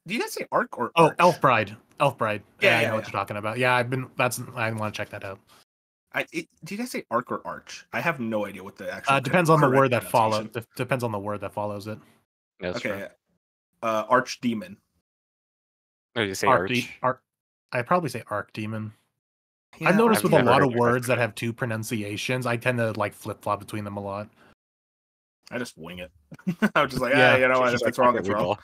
Do you guys say arc or Oh, arch? Elf Bride. Elf Bride. Yeah, I yeah, know what yeah. you're talking about. Yeah, I want to check that out. Do you guys say arc or arch? I have no idea what the actual Depends on the correct word that follows. pronunciation. Depends on the word that follows it. Yeah, that's true. Okay, arch demon. Or you say arch? I probably say Arc Demon. Yeah, I've noticed with a never lot heard of it. words that have 2 pronunciations, I tend to like flip flop between them a lot. I just wing it. I was just like, Yeah. you know what? If Just it's like wrong, Pocket it's wrong. Ball.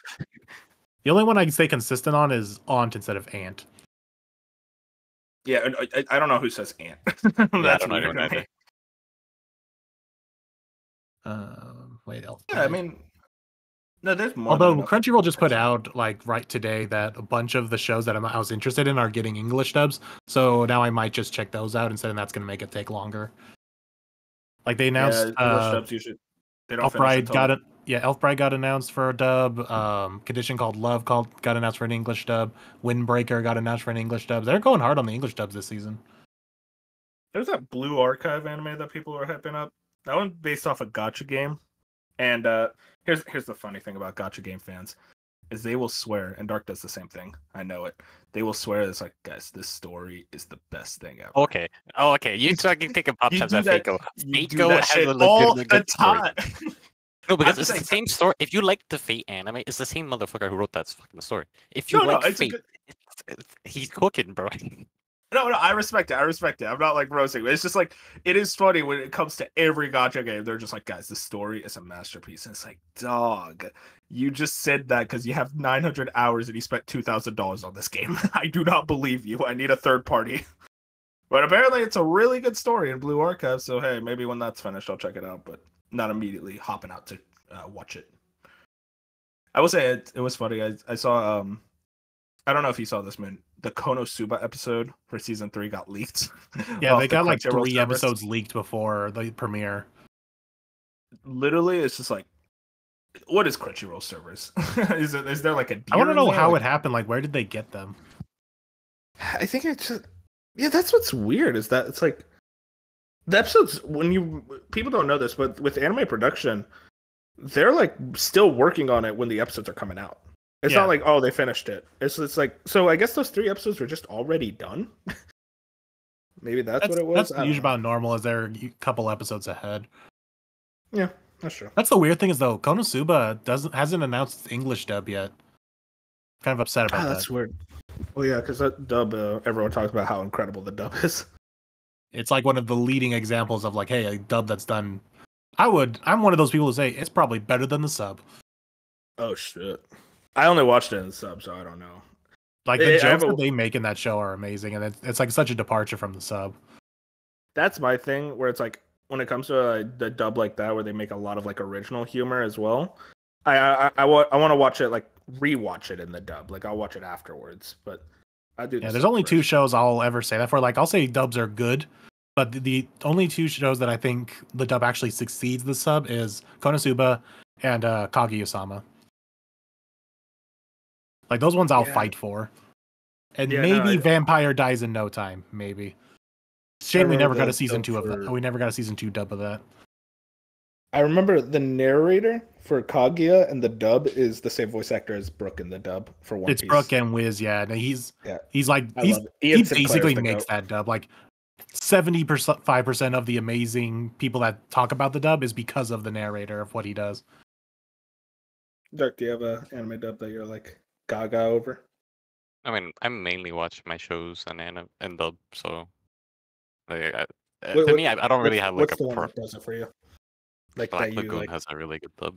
The only one I can stay consistent on is Aunt instead of Ant. Yeah, I don't know who says ant. Yeah, I That's don't know weird anyone to me. either. Wait, Elf Yeah, I Bride. mean, no, there's more than Although enough. Crunchyroll just put out like right today that a bunch of the shows that I was interested in are getting English dubs, so now I might just check those out instead, and that's gonna make it take longer. Like they announced, Yeah, English dubs usually they don't Elf finish Bride until. Elf Bride got announced for a dub. Condition Called Love got announced for an English dub. Windbreaker got announced for an English dub. They're going hard on the English dubs this season. There's that Blue Archive anime that people are hyping up. That one's based off a gotcha game. And here's the funny thing about gotcha game fans is they will swear, and Dark does the same thing. I know it. They will swear it's like, guys, this story is the best thing ever. Okay. Oh, okay. You talking taking pop You shots do at that. Fako. You do Fako that has shit a all legitimate the good story. time. No, because I'm it's saying- the same story. If you like the Fate anime, it's the same motherfucker who wrote that fucking story. If you No, like it's a Fate, good. he's cooking, bro. No, I respect it. I respect it. I'm not like roasting. It's just like it is funny when it comes to every gotcha game. They're just like, guys, the story is a masterpiece. And it's like, dog, you just said that because you have 900 hours and you spent $2,000 on this game. I do not believe you. I need a third party. But apparently, it's a really good story in Blue Archive. So hey, maybe when that's finished, I'll check it out. But not immediately hopping out to watch it. I will say it was funny. I saw I don't know if you saw this, man. The Konosuba episode for season 3 got leaked. Yeah, they got like Crunchyroll 3 servers. episodes leaked before the premiere. Literally, it's just like, what is Crunchyroll servers? Is there like a? I want to know how like, it happened. Like, where did they get them? I think it's just, yeah. That's what's weird is that it's like the episodes people don't know this, but with anime production, they're like still working on it when the episodes are coming out. It's not like, oh, they finished it. It's like, so I guess those 3 episodes were just already done. Maybe that's what it was. That's usually about normal. Is they're a couple episodes ahead. Yeah, that's true. That's the weird thing is though, Konosuba hasn't announced its English dub yet. Kind of upset about that. That's weird. Well, yeah, because that dub, everyone talks about how incredible the dub is. It's like one of the leading examples of like, hey, a dub that's done. I'm one of those people who say it's probably better than the sub. Oh shit. I only watched it in sub, so I don't know. Like the jokes that they make in that show are amazing, and it's like such a departure from the sub. That's my thing, where it's like when it comes to the dub like that, where they make a lot of like original humor as well. I want to watch it, like rewatch it in the dub. Like I'll watch it afterwards, but I do. Yeah, there's only two shows I'll ever say that for. Like I'll say dubs are good, but the only two shows that I think the dub actually succeeds the sub is Konosuba and Kaguya-sama. Like those ones I'll fight for. And maybe Vampire Dies in No Time, maybe. Shame we never got a season 2 of that. We never got a season 2 dub of that. I remember the narrator for Kaguya and the dub is the same voice actor as Brook in the dub for One Piece. It's Brook and Wiz, yeah. And he's like he basically makes that dub. Like 75% of the amazing people that talk about the dub is because of the narrator of what he does. Dirk, do you have an anime dub that you're like gaga over? I mean, I mainly watch my shows and anime and dub, so like, to me, I don't really have like what's the one that does it for you? Like Black that Lagoon you, has a really good dub.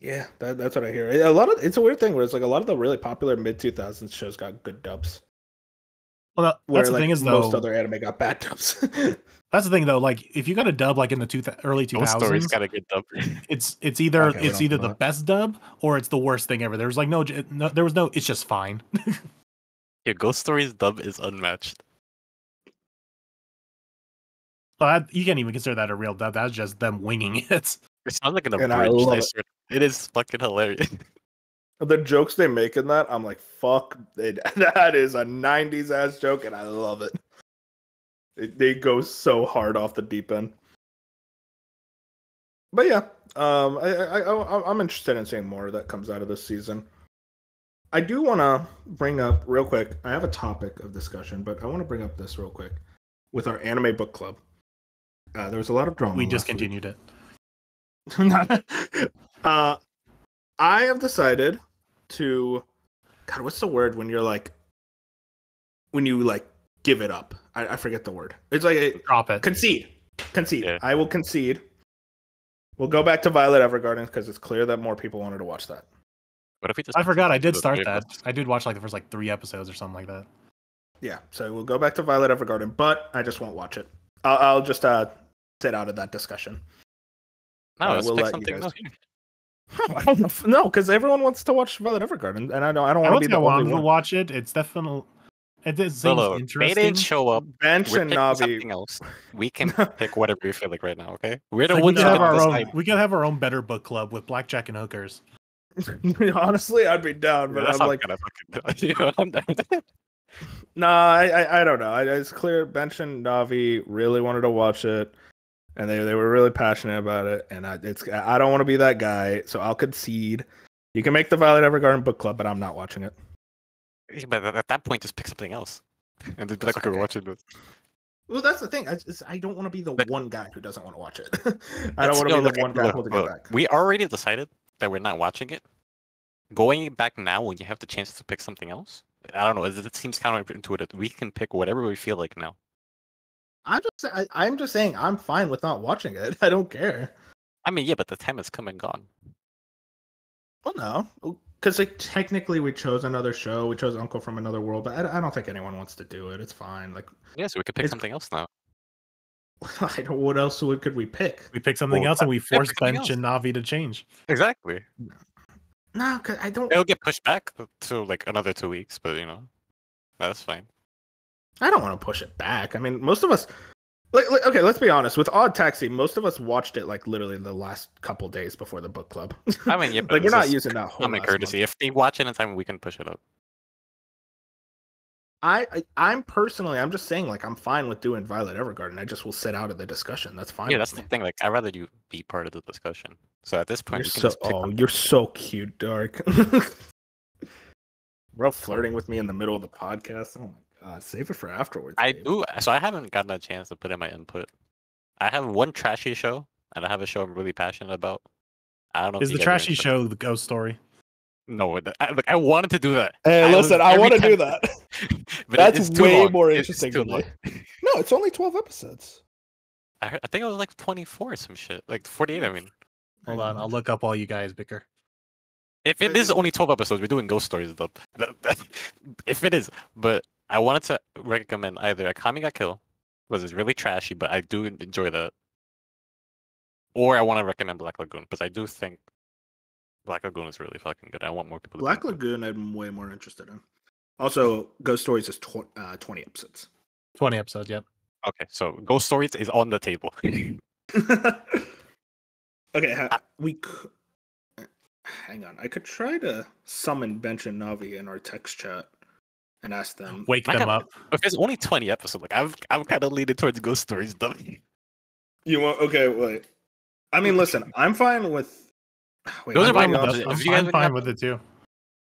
Yeah, that's what I hear. It's a weird thing where it's like a lot of the really popular mid 2000s shows got good dubs. Well, that's the thing is though, most other anime got bad dubs. That's the thing though. Like if you got a dub like in the early 2000s, Story's got a good dub. It's either the best dub or it's the worst thing ever. There's like no, it's just fine. Yeah, Ghost Story's dub is unmatched. Well, you can't even consider that a real dub. That's just them winging it. It sounds like an abridged. It is fucking hilarious. The jokes they make in that, I'm like, fuck, that is a 90s ass joke, and I love it. They go so hard off the deep end. But yeah, I'm interested in seeing more that comes out of this season. I do want to bring up real quick. I have a topic of discussion, but I want to bring up this real quick with our anime book club. There was a lot of drama. We discontinued it. I have decided to. God, what's the word when you're like, when you like give it up? I forget the word. It's like drop it. Concede. Yeah. I will concede. We'll go back to Violet Evergarden because it's clear that more people wanted to watch that. What if we just? I forgot. I did start that. I did watch like the first 3 episodes or something like that. Yeah, so we'll go back to Violet Evergarden, but I just won't watch it. I'll just sit out of that discussion. No, let's pick something else. I don't know. No, because everyone wants to watch Violet Evergarden, and I don't want to be the only one to watch it. It's definitely. It seems interesting. They didn't show up. Bench and Navi. Something else. We can pick whatever we feel like right now. Okay, we're the so ones we can have our own better book club with blackjack and hookers. Honestly, I'd be down, but I'm like, I'm down. Nah, I don't know. It's clear Bench and Navi really wanted to watch it, and they were really passionate about it. And I don't want to be that guy, so I'll concede. You can make the Violet Evergarden book club, but I'm not watching it. But at that point, just pick something else, and just be like, okay, we're watching this. Well, that's the thing. I don't want to be the one guy who doesn't want to watch it. I don't want to be the one guy holding it back. We already decided that we're not watching it. Going back now when you have the chance to pick something else, I don't know. It seems counterintuitive. We can pick whatever we feel like now. I'm just saying I'm fine with not watching it. I don't care. I mean, yeah, but the time has come and gone. Well, no, because technically we chose another show. We chose Uncle from Another World, but I don't think anyone wants to do it. It's fine. Like, yeah, so we could pick something else now. I don't. What else could we pick? We pick something else, and we force Bench and Navi to change. Exactly. No, because I don't. It'll get pushed back to like another 2 weeks, but that's fine. I don't want to push it back. I mean, most of us. Like, okay, let's be honest. With Odd Taxi, most of us watched it like literally the last couple days before the book club. I mean, yeah, like we're not using that whole common courtesy. If they watch it in time, we can push it up. I'm personally, I'm just saying, like, I'm fine with doing Violet Evergarden. I just will sit out of the discussion. That's fine. Yeah, that's the thing. Like, I'd rather you be part of the discussion. So at this point, you're so cute, Dark. Bro, flirting with me in the middle of the podcast. Oh my god, save it for afterwards. I do. So I haven't gotten a chance to put in my input. I have one trashy show, and I have a show I'm really passionate about. I don't know. Is the trashy show the Ghost Story? No, I wanted to do that. Hey, listen, I want to do that. That's way more interesting to me. No, it's only 12 episodes. I think it was like 24 or some shit. Like 48, I mean. Hold on, I'll look up while you guys bicker. If it is only 12 episodes, we're doing ghost stories though. If it is, but I wanted to recommend either Akame ga Kill, because it's really trashy, but I do enjoy that, or I want to recommend Black Lagoon, because I do think Black Lagoon is really fucking good. I want more people to Black do it. Lagoon, I'm way more interested in. Also, Ghost Stories is 20 episodes. 20 episodes, yep. Okay, so Ghost Stories is on the table. Okay, hang on. I could try to summon Bench and Navi in our text chat and ask them. Wake them up. If it's only 20 episodes, like I'm kind of leaning towards Ghost Stories, though. You want? Okay, wait. I mean, listen, I'm fine with. Wait, Those I'm are fine my with options. I'm If you guys fine have- with it too.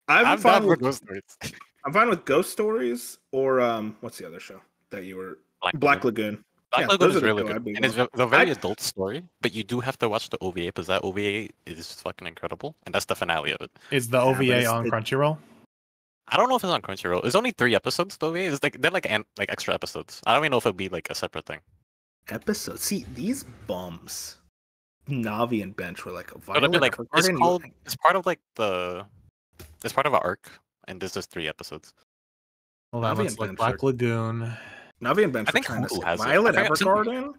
I'm fine with Ghost Stories. I'm fine with Ghost Stories or what's the other show that you were Black Lagoon. Black Yeah, Lagoon those is are the really two good, I'd be and it's going. a very adult story. But you do have to watch the OVA because that OVA is fucking incredible, and that's the finale of it. Is the Yeah, but OVA it's- on Crunchyroll? I don't know if it's on Crunchyroll. It's only 3 episodes. The OVA is they're like extra episodes. I don't even know if it'll be like a separate thing. Episode. See, these bums, Navi and Bench were like a But it'll violent. be like it's Evergarden, called. It's part of like it's part of an arc, and this is 3 episodes. Hold on, Navi let's and look. Bench Black Lagoon. Navi and Bench I were think trying to Hulu say has it. Violet I forgot- Evergarden.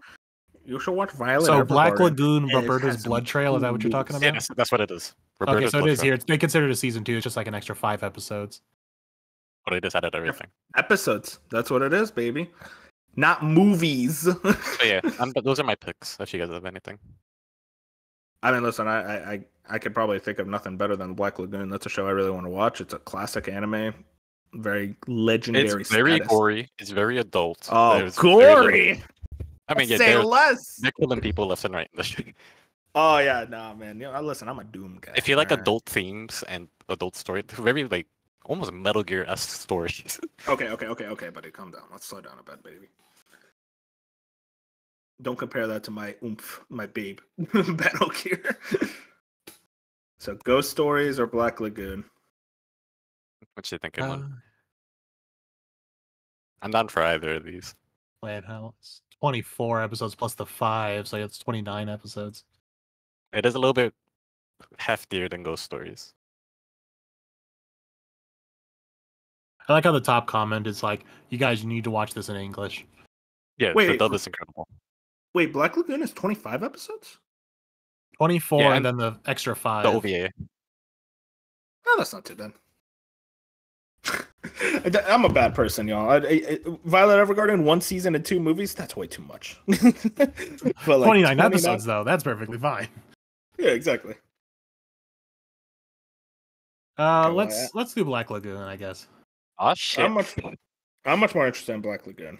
You should watch Violet So Evergarden. Black Lagoon, and it Roberta's has some Blood Trail, is that what you're cool talking moves. about? Yeah, that's what it is. Okay, Roberta's so it Blood is Trail. here. They consider it a season 2. It's just like an extra 5 episodes. But they just added everything. Episodes. That's what it is, baby. Not movies. But yeah, but those are my picks. If you guys have anything. I mean, listen, I could probably think of nothing better than Black Lagoon. That's a show I really want to watch. It's a classic anime, very legendary. It's very status. gory. It's very adult. Oh, There's very little- gory! I mean, yeah, Say less. they're killing people left and right in the street. Oh yeah, nah, man. You know, listen, I'm a Doom guy. If you like alright? adult themes and adult story, very like almost Metal Gear-esque stories. Okay, buddy, calm down. Let's slow down a bit, baby. Don't compare that to my my babe, Battle Gear. So, Ghost Stories or Black Lagoon? What you think, Edwin? I'm down for either of these. Wait, how? It's 24 episodes plus the 5, so it's 29 episodes. It is a little bit heftier than Ghost Stories. I like how the top comment is like, "You guys need to watch this in English." Yeah, Wait, the dub is incredible. Wait, Black Lagoon is 25 episodes? 24 Yeah, and then the extra 5. The OVA. Oh, that's not too bad. I'm a bad person, y'all. Violet Evergarden, 1 season and 2 movies, that's way too much. But 29 episodes though, that's perfectly fine. Yeah, exactly. Let's do Black Lagoon, I guess. Oh shit! I'm much more interested in Black Lagoon.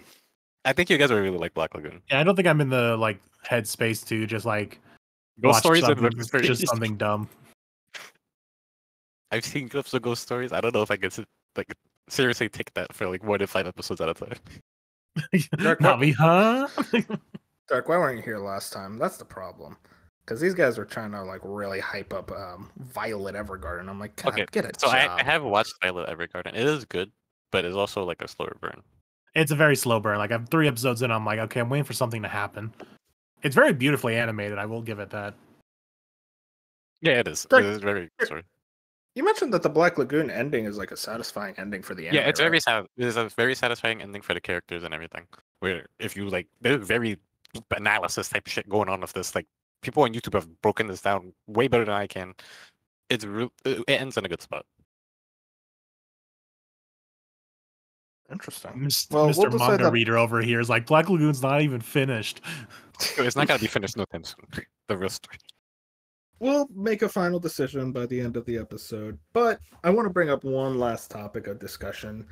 I think you guys would really like Black Lagoon. Yeah, I don't think I'm in the like headspace to just like Ghost watch Stories and something, Ghost Stories. just something dumb. I've seen clips of Ghost Stories. I don't know if I can like seriously take that for like more than 5 episodes at a time. Navi, huh? Dark, why weren't you here last time? That's the problem. Because these guys were trying to like really hype up Violet Evergarden. I'm like, God, Okay, get it. so I have watched Violet Evergarden. It is good, but it's also like a slower burn. It's a very slow burn. Like I'm 3 episodes in, I'm like, okay, I'm waiting for something to happen. It's very beautifully animated. I will give it that. Yeah, it is. Dark- It is very sorry. You mentioned that the Black Lagoon ending is like a satisfying ending for the anime. Yeah, it's right? very sad. It is a very satisfying ending for the characters and everything. Where if you like, there's very deep analysis type shit going on with this. Like people on YouTube have broken this down way better than I can. It ends in a good spot. Interesting. Mr. Well, we'll Mr. decide Manga that- Reader over here is like, Black Lagoon's not even finished. It's not gonna be finished no time soon. The real story. We'll make a final decision by the end of the episode, but I want to bring up one last topic of discussion.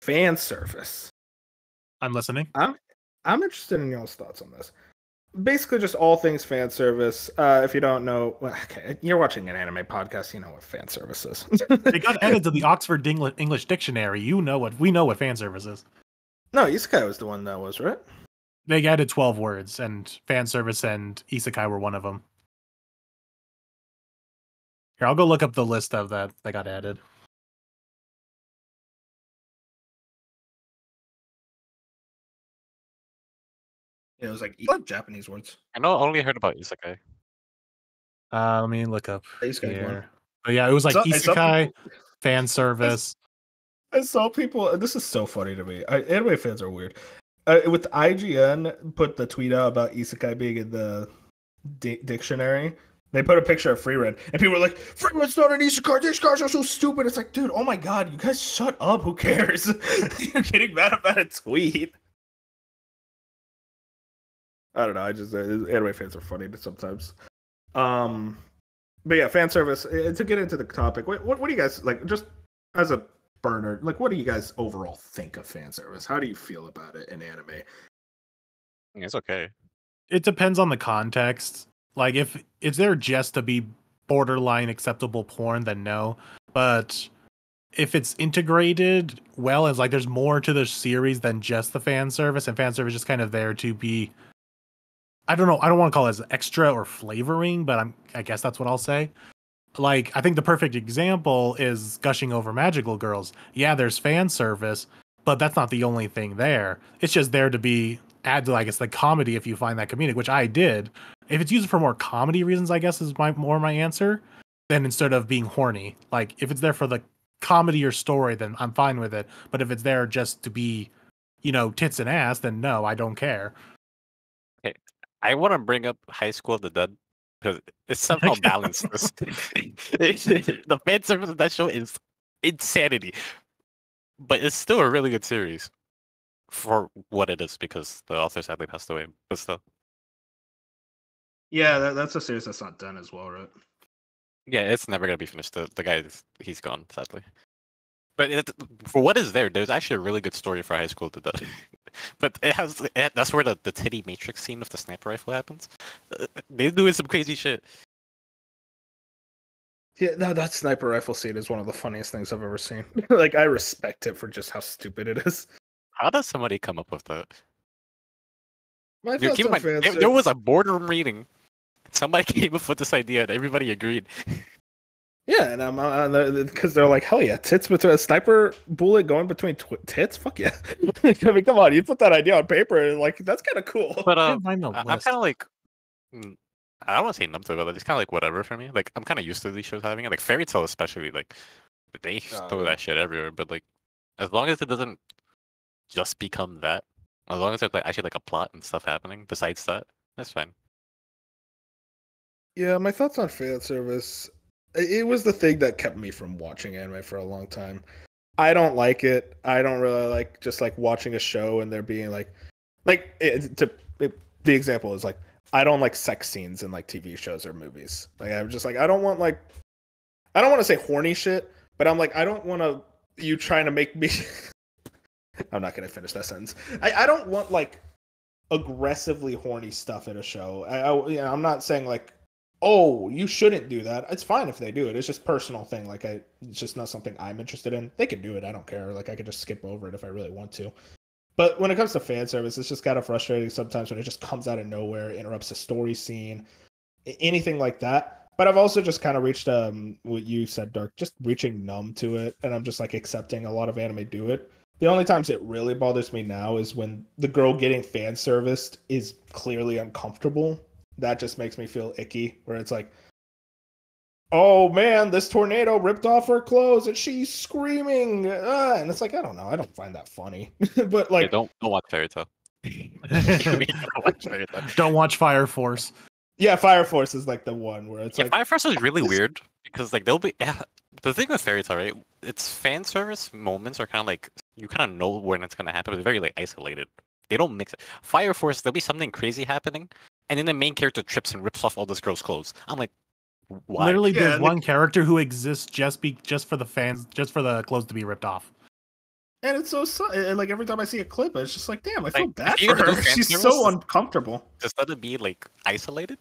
Fan service. I'm listening. I'm interested in y'all's thoughts on this. Basically, just all things fan service. If you don't know, well, okay, you're watching an anime podcast, you know what fan service is. They got added to the Oxford English Dictionary. We know what fan service is. No, Isekai was the one that was, right? They added 12 words, and fan service and isekai were one of them. Here, I'll go look up the list of that got added. It was like, you like Japanese words. I know. I only heard about Isekai. Let me look up Isekai is one. here. But yeah, it was like I saw isekai, people- fan service. I saw people. This is so funny to me. Anime fans are weird. With IGN put the tweet out about isekai being in the dictionary. They put a picture of Free Red, and people were like, "Free Red's not an isekai. These guys are so stupid." It's like, dude, oh my god, you guys shut up. Who cares? You're getting mad about a tweet. I don't know. I just anime fans are funny sometimes. But yeah, fan service. To get into the topic, what do you guys like? Just as a burner, like, what do you guys overall think of fan service? How do you feel about it in anime? It's okay. It depends on the context. Like if it's there just to be borderline acceptable porn, then no. But if it's integrated well, as like there's more to the series than just the fan service, and fan service is just kind of there to be, I don't know, I don't want to call it as extra or flavoring, but I guess that's what I'll say. Like, I think the perfect example is gushing over Magical Girls. Yeah, there's fan service, but that's not the only thing there. It's just there to be add to, I guess, the comedy if you find that comedic, which I did. If it's used for more comedy reasons, I guess is my answer. Then instead of being horny, like if it's there for the comedy or story, then I'm fine with it. But if it's there just to be, tits and ass, then no, I don't care. Okay, I want to bring up High School of the Dead because it somehow balanced this. The fan service of that show is insanity, but it's still a really good series for what it is because the author sadly passed away. But still, Yeah, that's a series that's not done as well, right? yeah, it's never gonna be finished. The guy he's gone sadly. But for what is there, there's actually a really good story for High School of the Dead. But that's where the titty matrix scene with the sniper rifle happens. They're doing some crazy shit. Yeah, no, that sniper rifle scene is one of the funniest things I've ever seen. Like, I respect it for just how stupid it is. How does somebody come up with that? My Dude, thoughts keep in on mind, fan there was a boardroom meeting. Somebody came up with this idea and everybody agreed. Yeah, and I'm because they're like, hell yeah, tits between a sniper bullet going between tits. Fuck yeah! I mean, come on, you put that idea on paper, and like that's kind of cool. But I'm kind I'm kind of like, I don't want to say numb to it, but it's kind of like whatever for me. Like I'm kind of used to these shows having it. Like Fairy Tale, especially, like they throw that shit everywhere. But like, as long as it doesn't just become that, as long as there's like actually like a plot and stuff happening besides that, that's fine. Yeah, my thoughts on fan service. It was the thing that kept me from watching anime for a long time. I don't like it. I don't really like just like watching a show and there being the example is like I don't like sex scenes in like TV shows or movies. Like I'm just like I don't want to say horny shit, but I'm like I don't want to you trying to make me. I'm not gonna finish that sentence. I don't want like aggressively horny stuff in a show. I'm not saying like. Oh, you shouldn't do that. It's fine if they do it. It's just personal thing. Like it's just not something I'm interested in. They can do it. I don't care. Like I could just skip over it if I really want to. But when it comes to fan service, it's just kind of frustrating sometimes when it just comes out of nowhere, interrupts a story scene, anything like that. But I've also just kind of reached what you said, Dark, just reaching numb to it, and I'm just like accepting a lot of anime do it. The only times it really bothers me now is when the girl getting fan serviced is clearly uncomfortable. That just makes me feel icky, where it's like, oh man, this tornado ripped off her clothes and she's screaming. And it's like, I don't know. I don't find that funny. But like, don't watch Fairy Tale. Don't watch Fire Force. Yeah, Fire Force is like the one where it's like. Fire Force is really weird because like they'll be. The thing with Fairy Tale, right? It's fan service moments are kind of like, you kind of know when it's going to happen, but it's very like isolated. They don't mix it. Fire Force, there'll be something crazy happening. And then the main character trips and rips off all this girl's clothes. I'm like, why? Literally, there's one character who exists just for the fans, just for the clothes to be ripped off. And it's so and like every time I see a clip, it's just like, damn, I feel bad for her. She's so uncomfortable. Just let it be like isolated.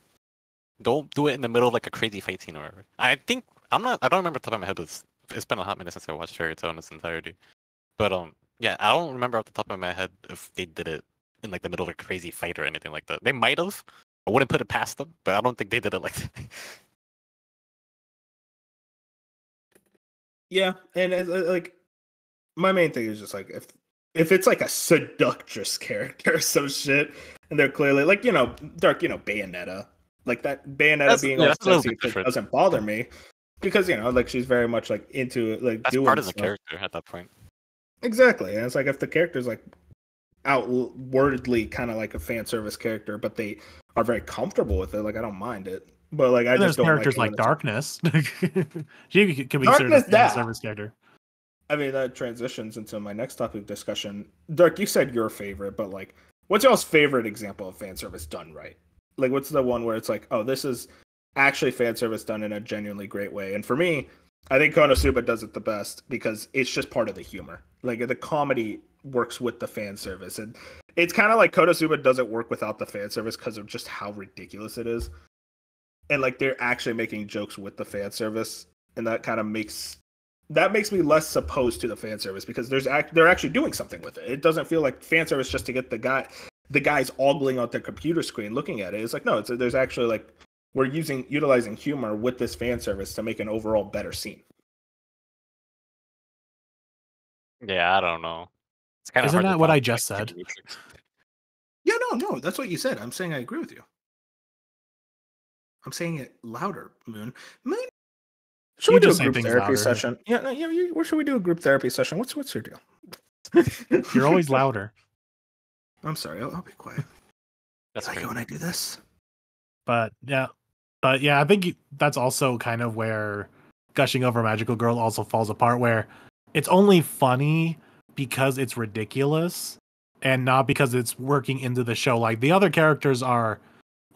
Don't do it in the middle of like a crazy fight scene or whatever. I think I don't remember off the top of my head. It's been a hot minute since I watched Fairy Tale in its entirety. But yeah, I don't remember off the top of my head if they did it in like the middle of a crazy fight or anything like that. They might have. I wouldn't put it past them, but I don't think they did it like that. Yeah, and like my main thing is just like if it's like a seductress character or some shit, and they're clearly like Dark, Bayonetta, like that Bayonetta being all sexy doesn't bother me. because like she's very much like into like That's doing part of the stuff. character at that point. Exactly, and it's like if the character's like outwardly kind of like a fan service character, but they are very comfortable with it, like I don't mind it. But like I just there's don't characters like like Darkness. She can be considered a Darkness, fan service character. I mean, that transitions into my next topic discussion. Dark, you said your favorite, but like, what's y'all's favorite example of fan service done right? Like, what's the one where it's like, oh, this is actually fan service done in a genuinely great way? And for me, I think Konosuba does it the best because it's just part of the humor. Like, the comedy works with the fan service. And it's kind of like Konosuba doesn't work without the fan service because of just how ridiculous it is. And like, they're actually making jokes with the fan service. And that kind of makes me less opposed to the fan service because they're actually doing something with it. It doesn't feel like fan service just to get the guys ogling on their computer screen looking at it. It's like no, there's actually like we're utilizing humor with this fan service to make an overall better scene. Yeah, I don't know. It's kind of Isn't hard that to what top, I just like, said? Matrix. Yeah, no, that's what you said. I'm saying I agree with you. I'm saying it louder, Moon. Should You we do a just say group things therapy louder. session? Yeah, no, where should we do a group therapy session? What's your deal? You're always louder. I'm sorry. I'll be quiet. That's like great. it when I do this. But yeah, I think that's also kind of where Gushing Over Magical Girl also falls apart, where it's only funny because it's ridiculous and not because it's working into the show. Like the other characters are.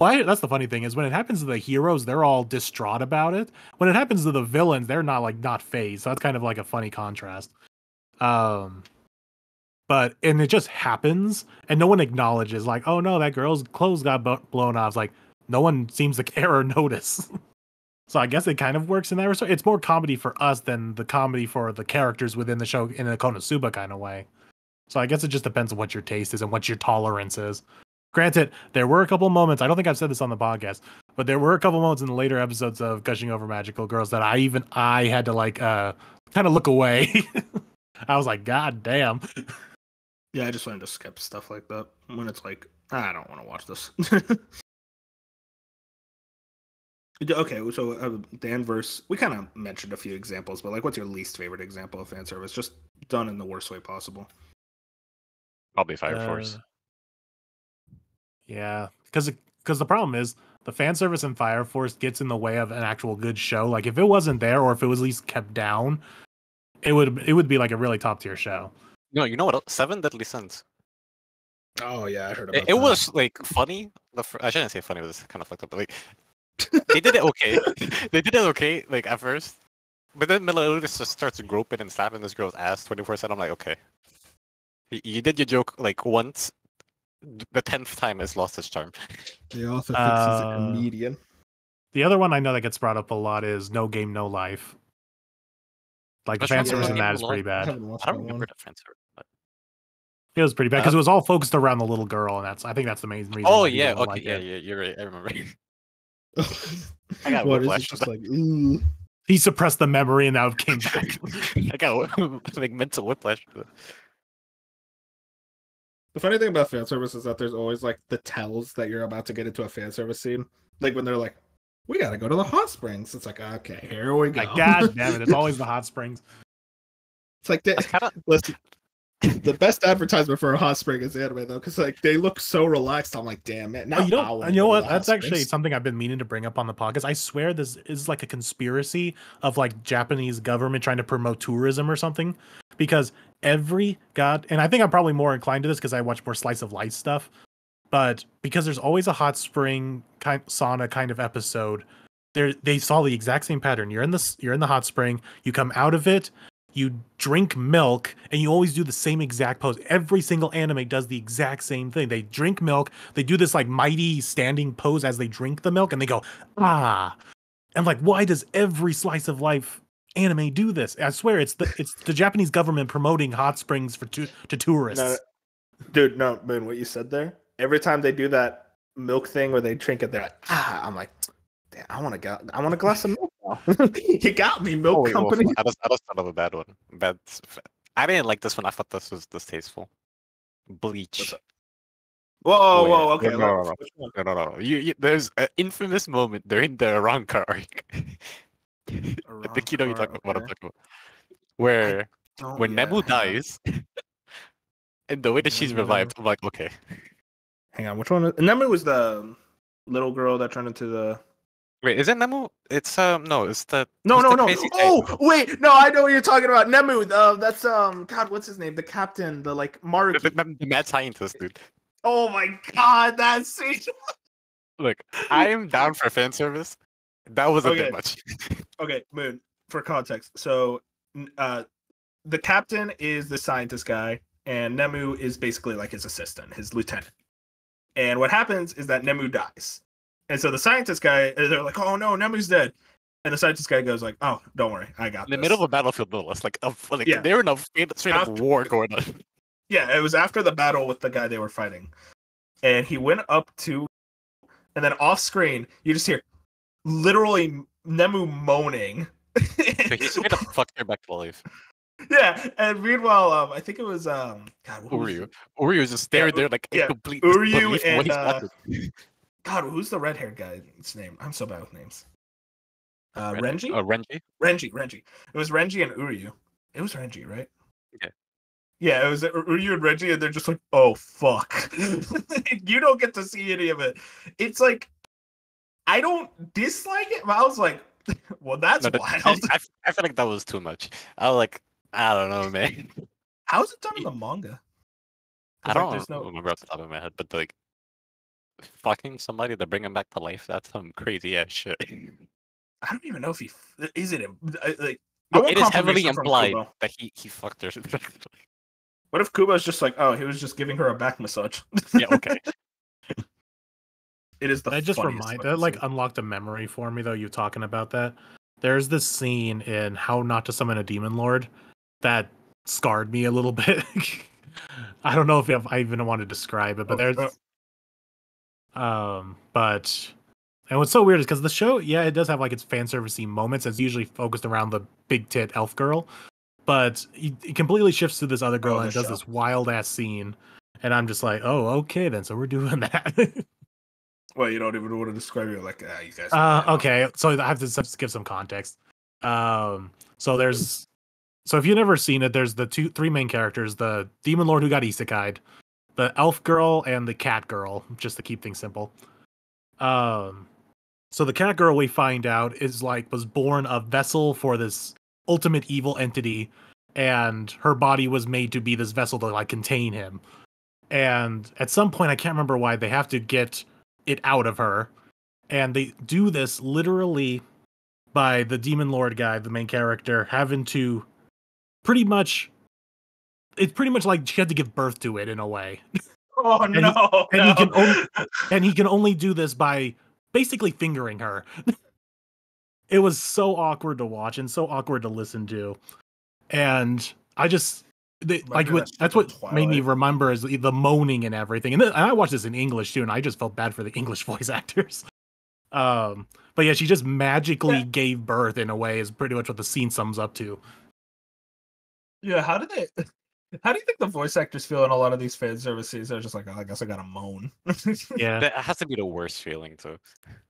Well, that's the funny thing is when it happens to the heroes, they're all distraught about it. When it happens to the villains, they're not phased. So that's kind of like a funny contrast. And it just happens, and no one acknowledges like, oh no, that girl's clothes got blown off. It's like no one seems to care or notice. So I guess it kind of works in that respect. It's more comedy for us than the comedy for the characters within the show in a Konosuba kind of way. So I guess it just depends on what your taste is and what your tolerance is. Granted, there were a couple moments, I don't think I've said this on the podcast, but there were a couple moments in the later episodes of Gushing Over Magical Girls that I had to like kind of look away. I was like, God damn. Yeah, I just wanted to skip stuff like that when it's like, I don't want to watch this. Okay, so Danvers, we kind of mentioned a few examples, but like, what's your least favorite example of fan service? Just done in the worst way possible. Probably Fire Force. Yeah, because the problem is the fan service in Fire Force gets in the way of an actual good show. Like if it wasn't there, or if it was at least kept down, it would be like a really top tier show. No, you know what? Seven Deadly Sins. Oh yeah, I heard about It that. was like funny. I shouldn't say funny. It was kind of fucked up. But like they did it okay. They did it okay. Like at first, but then Melodius just starts groping and slapping this girl's ass 24/7. I'm like, okay, you did your joke like once. The 10th time has lost its charm. The author thinks he's a comedian. The other one I know that gets brought up a lot is No Game, No Life. Like the fan service in that is pretty bad. I don't remember the fan service. But... It was pretty bad because it was all focused around the little girl, and I think that's the main reason. Oh yeah, okay, yeah, you're right. I remember. I got whiplash. Just like, ooh. He suppressed the memory and now it came back. I got like mental whiplash. The funny thing about fan service is that there's always like the tells that you're about to get into a fan service scene. Like when they're like, we gotta go to the hot springs. It's like, okay, here we go. Like, God damn it, it's always the hot springs. It's like, listen, the best advertisement for a hot spring is anime though, because like they look so relaxed. I'm like, damn it. Now you know what? That's actually something I've been meaning to bring up on the podcast. I swear this is like a conspiracy of like Japanese government trying to promote tourism or something. Because and I think I'm probably more inclined to this because I watch more slice of life stuff. But because there's always a hot spring sauna kind of episode, they saw the exact same pattern. You're in the hot spring, you come out of it, you drink milk, and you always do the same exact pose. Every single anime does the exact same thing. They drink milk, they do this like mighty standing pose as they drink the milk, and they go, ah. And like, why does every slice of life anime do this? I swear it's the Japanese government promoting hot springs to tourists. No, dude, no, Moon, what you said there. Every time they do that milk thing where they drink it, they're like, ah. I'm like, damn, I want a glass of milk now. You got me, milk company. I just thought of a bad one. I didn't like this one. I thought this was distasteful. Bleach. Whoa, okay. No. There's an infamous moment during the Ranka arc I think you know you're part, talking about what I'm okay. talking about. Where Don't when yet. Nemu Hang on. dies, and the way that she's revived, I'm like, okay. Hang on, which one? Nemu was the little girl that turned into the. Wait, is it Nemu? It's no, it's the No, who's no, the no. crazy guy? Oh, wait, no, I know what you're talking about. Nemu. That's God, what's his name? The captain, the like Maruki. The mad scientist, dude. Oh my God, that scene. Look, I am down for fan service. That was a bit much. Okay, Moon. For context, so the captain is the scientist guy, and Nemu is basically like his assistant, his lieutenant. And what happens is that Nemu dies, and so the scientist guy, they're like, "Oh no, Nemu's dead," and the scientist guy goes like, "Oh, don't worry, I got In the this." middle of a battlefield, no less. Like Yeah. they were in a straight up war going on. Yeah, it was after the battle with the guy they were fighting, and he went up to, and then off screen you just hear literally Nemu moaning. So he straight up fucked her back to life. Yeah, and meanwhile, I think it was God, Uryu. Uryu was just staring there like in complete Uryu disbelief of what and he's watching. God, who's the red-haired guy's name? I'm so bad with names. Renji? Renji? Renji. It was Renji and Uryu. It was Renji, right? Yeah. Yeah, it was Uryu and Renji, and they're just like, "Oh fuck!" You don't get to see any of it. It's like I don't dislike it, but I was like, "Well, that's wild." I feel like that was too much. I was like, I don't know, man. How's it done in the manga? I don't remember off the top of my head, but like fucking somebody to bring him back to life—that's some crazy ass shit. I don't even know if he is it like. No, it is heavily implied that he fucked her. What if Kubo's just like, oh, he was just giving her a back massage? Yeah, okay. It is the. I just that like unlocked a memory for me though. You talking about that? There's this scene in How Not to Summon a Demon Lord that scarred me a little bit. I don't know if I even want to describe it, but but and what's so weird is because the show, yeah, it does have like its fan servicey moments. It's usually focused around the big tit elf girl, but it completely shifts to this other girl and does this wild ass scene, and I'm just like, oh, okay, then so we're doing that. Well, you don't even want to describe it like you guys. Okay, so I have to give some context. So if you've never seen it, there's the three main characters: the demon lord who got isekai'd, the elf girl, and the cat girl. Just to keep things simple. So the cat girl, we find out, was born a vessel for this ultimate evil entity, and her body was made to be this vessel to like contain him. And at some point, I can't remember why, they have to get it out of her, and they do this literally by the demon lord guy, the main character, having to it's pretty much like she had to give birth to it in a way. Oh no! He can only do this by basically fingering her. It was so awkward to watch and so awkward to listen to, and I just that's what made me remember is the moaning and everything. And I watched this in English too, and I just felt bad for the English voice actors. But yeah, she just magically gave birth in a way is pretty much what the scene sums up to. Yeah, how do you think the voice actors feel in a lot of these fan services? They're just like, oh, I guess I gotta moan. Yeah, that has to be the worst feeling too.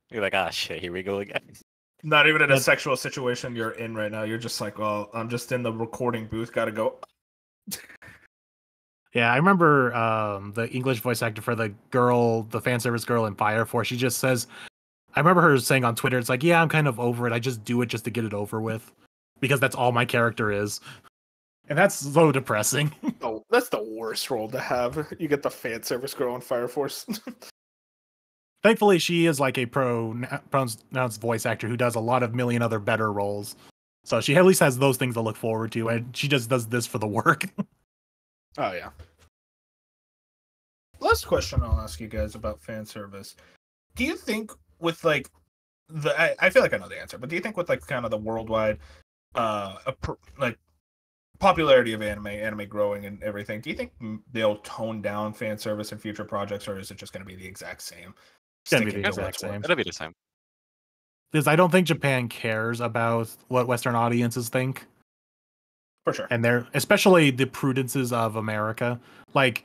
You're like, ah, shit, here we go again. Not even in a sexual situation you're in right now. You're just like, well, I'm just in the recording booth. Gotta go. Yeah, I remember the English voice actor for the fan service girl in Fire Force. She just says, I remember her saying on Twitter, it's like, yeah, I'm kind of over it. I just do it just to get it over with, because that's all my character is. And that's so depressing. Oh, that's the worst role to have. You get the fan service girl in Fire Force. Thankfully, she is like a pronounced voice actor who does a lot of million other better roles. So she at least has those things to look forward to, and she just does this for the work. Oh, yeah. Last question I'll ask you guys about fan service. Do you think with like I feel like I know the answer, but do you think with like kind of the worldwide like popularity of anime growing and everything, do you think they'll tone down fan service in future projects, or is it just going to be the exact same? It's going to be the exact same. It'll be the same. Because I don't think Japan cares about what Western audiences think. For sure. And they're especially the prudences of America. Like,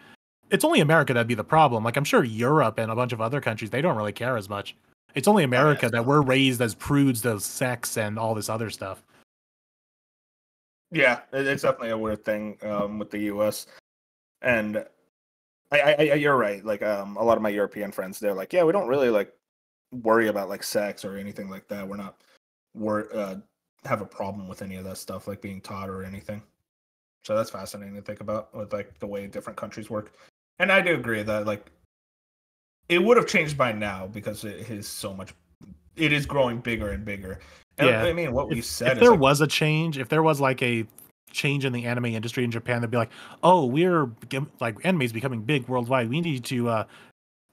it's only America that'd be the problem. Like, I'm sure Europe and a bunch of other countries, they don't really care as much. It's only America that we're raised as prudes to sex and all this other stuff. Yeah, it's definitely a weird thing with the U.S. And you're right. Like a lot of my European friends, they're like, yeah, we don't really like worry about like sex or anything like that. We're not have a problem with any of that stuff, like being taught or anything. So that's fascinating to think about with like the way different countries work. And I do agree that like it would have changed by now because it is growing bigger and bigger. And yeah, I mean, what we said. If there was a change, if there was like a change in the anime industry in Japan, they'd be like, "Oh, we're like anime's becoming big worldwide. We need to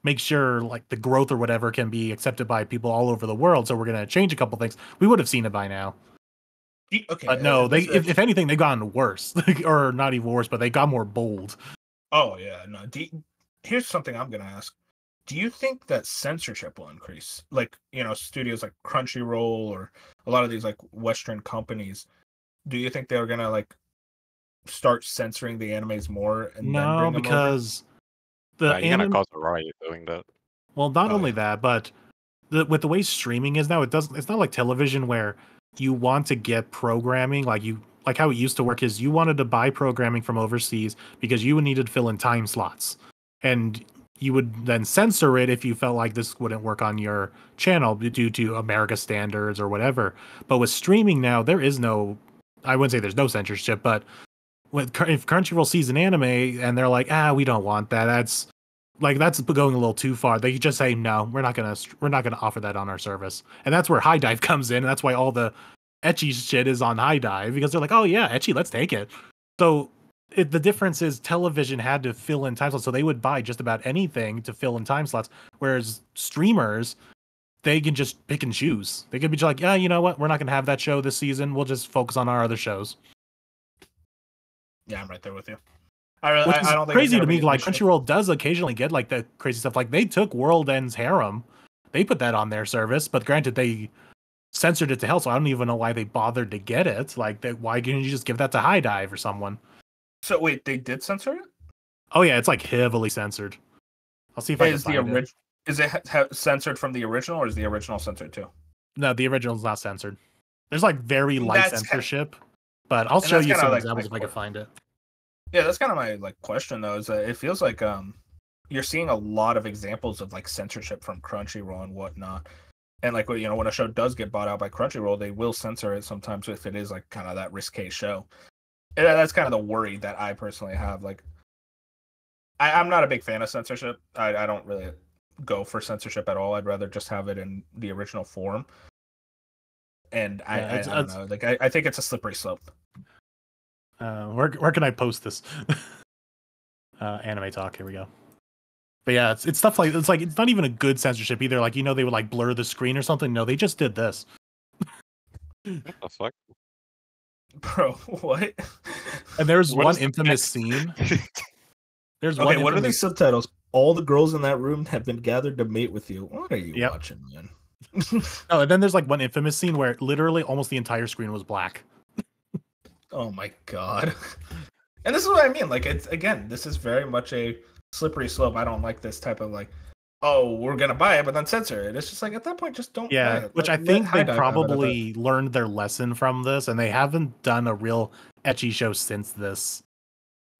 make sure like the growth or whatever can be accepted by people all over the world. So we're gonna change a couple things." We would have seen it by now. Okay, but no, if anything, they've gotten worse, or not even worse, but they got more bold. Oh yeah, no. Here's something I'm gonna ask. Do you think that censorship will increase? Like, studios like Crunchyroll or a lot of these like Western companies, do you think they're gonna like start censoring the animes more and then bring them because you're gonna cause a riot doing that. Well, not only that, but with the way streaming is now, it's not like television where you want to get programming like how it used to work is you wanted to buy programming from overseas because you would need to fill in time slots, and you would then censor it if you felt like this wouldn't work on your channel due to America standards or whatever. But with streaming now, there is no, I wouldn't say there's no censorship, but if Crunchyroll sees an anime and they're like, we don't want that, that's going a little too far. They just say no, we're not gonna offer that on our service, and that's where High Dive comes in. And that's why all the ecchi shit is on High Dive, because they're like, oh yeah, ecchi, let's take it. So the difference is television had to fill in time slots, so they would buy just about anything to fill in time slots, whereas streamers, they can just pick and choose. They could be like, yeah, you know what, we're not gonna have that show this season. We'll just focus on our other shows. Yeah, I'm right there with you. I don't think crazy to me. Like Crunchyroll does occasionally get like the crazy stuff. Like they took World Ends Harem, they put that on their service, but granted they censored it to hell. So I don't even know why they bothered to get it. Like, why didn't you just give that to High Dive or someone? So wait, they did censor it? Oh yeah, it's like heavily censored. I'll see if I can find it. Is it censored from the original, or is the original censored too? No, the original's not censored. There's like very light censorship, but I'll show you some examples if I can find it. Yeah, that's kind of my like question though. Is that it feels like you're seeing a lot of examples of like censorship from Crunchyroll and whatnot. And like when a show does get bought out by Crunchyroll, they will censor it sometimes if it is like kind of that risque show. And that's kind of the worry that I personally have. Like, I'm not a big fan of censorship. I don't really go for censorship at all. I'd rather just have it in the original form. And I don't know. Like, I think it's a slippery slope. Where can I post this? Anime Talk. Here we go. But yeah, it's stuff like it's not even a good censorship either. Like, they would like blur the screen or something. No, they just did this. What the fuck? Bro, what? And there's one infamous scene. There's okay, what are these subtitles? All the girls in that room have been gathered to mate with you. What are you watching, man? Oh, and then there's like one infamous scene where literally almost the entire screen was black. Oh my god. And this is what I mean. Like, this is very much a slippery slope. I don't like this type of like, oh, we're gonna buy it, but then censor it. It's just like at that point, just don't buy it. Which I think they probably learned their lesson from this, and they haven't done a real ecchi show since this.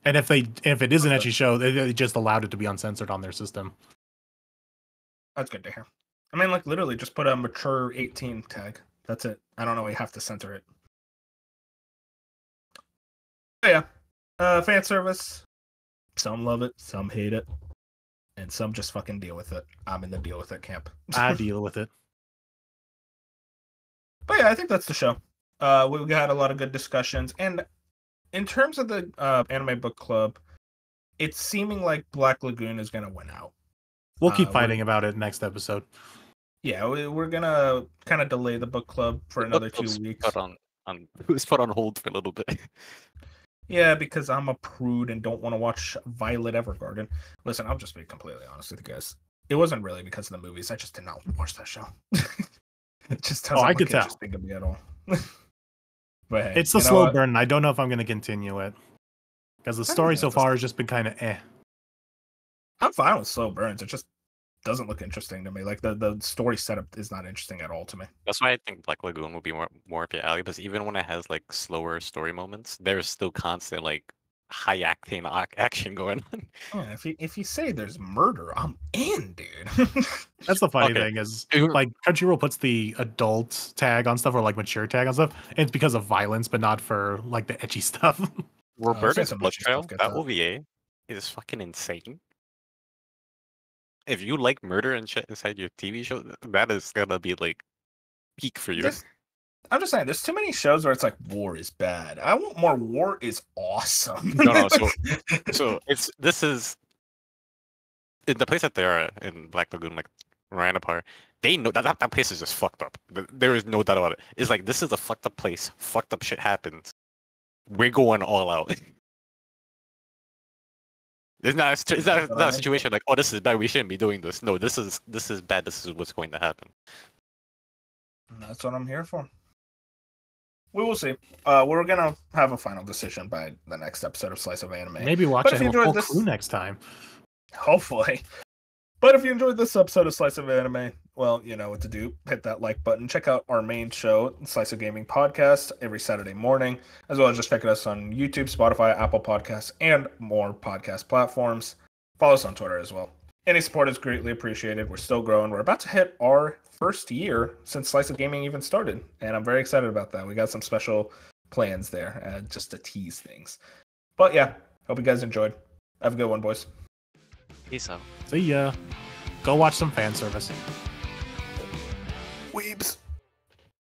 And if it is an ecchi show, they just allowed it to be uncensored on their system. That's good to hear. I mean, like literally, just put a mature 18 tag. That's it. I don't know. We have to censor it. But yeah, fan service. Some love it, some hate it, and some just fucking deal with it. I'm in the deal with it camp. I deal with it. But yeah, I think that's the show. We had a lot of good discussions, and in terms of the anime book club, it's seeming like Black Lagoon is gonna win out. We'll keep fighting about it next episode. Yeah, we're gonna kind of delay the book club for another 2 weeks. It was put on hold for a little bit. Yeah, because I'm a prude and don't want to watch Violet Evergarden. Listen, I'll just be completely honest with you guys. It wasn't really because of the movies. I just did not watch that show. It just doesn't look interesting to me at all. But hey, it's a slow burn. And I don't know if I'm going to continue it because the story so far has just been kind of eh. I'm fine with slow burns. It's just doesn't look interesting to me. Like the story setup is not interesting at all to me. That's why I think Black Lagoon will be more up your alley, because even when it has like slower story moments, there's still constant like high acting action going on. Yeah, if you say there's murder, I'm in, dude. That's the funny Okay. thing is, like, Crunchyroll puts the adult tag on stuff or like mature tag on stuff, and it's because of violence, but not for like the etchy stuff. Roberta's some Blood bitchy Trail, stuff gets that out. OVA is fucking insane. If you like murder and shit inside your TV show, that is gonna be like peak for you. I'm just saying, there's too many shows where it's like war is bad. I want more war is awesome. No, so this is in the place that they are in Black Lagoon, like Ryan apart. They know that place is just fucked up. There is no doubt about it. It's like, this is a fucked up place. Fucked up shit happens. We're going all out. It's not a situation like, oh, this is bad, we shouldn't be doing this. No, this is bad. This is what's going to happen. That's what I'm here for. We will see. We're gonna have a final decision by the next episode of Slice of Anime. Maybe watch it with full crew next time. Hopefully. But if you enjoyed this episode of Slice of Anime, well, you know what to do. Hit that like button. Check out our main show, Slice of Gaming Podcast, every Saturday morning, as well as just checking us on YouTube, Spotify, Apple Podcasts, and more podcast platforms. Follow us on Twitter as well. Any support is greatly appreciated. We're still growing. We're about to hit our first year since Slice of Gaming even started, and I'm very excited about that. We got some special plans there, just to tease things. But yeah, hope you guys enjoyed. Have a good one, boys. Peace out. See ya. Go watch some fan service. Weebs.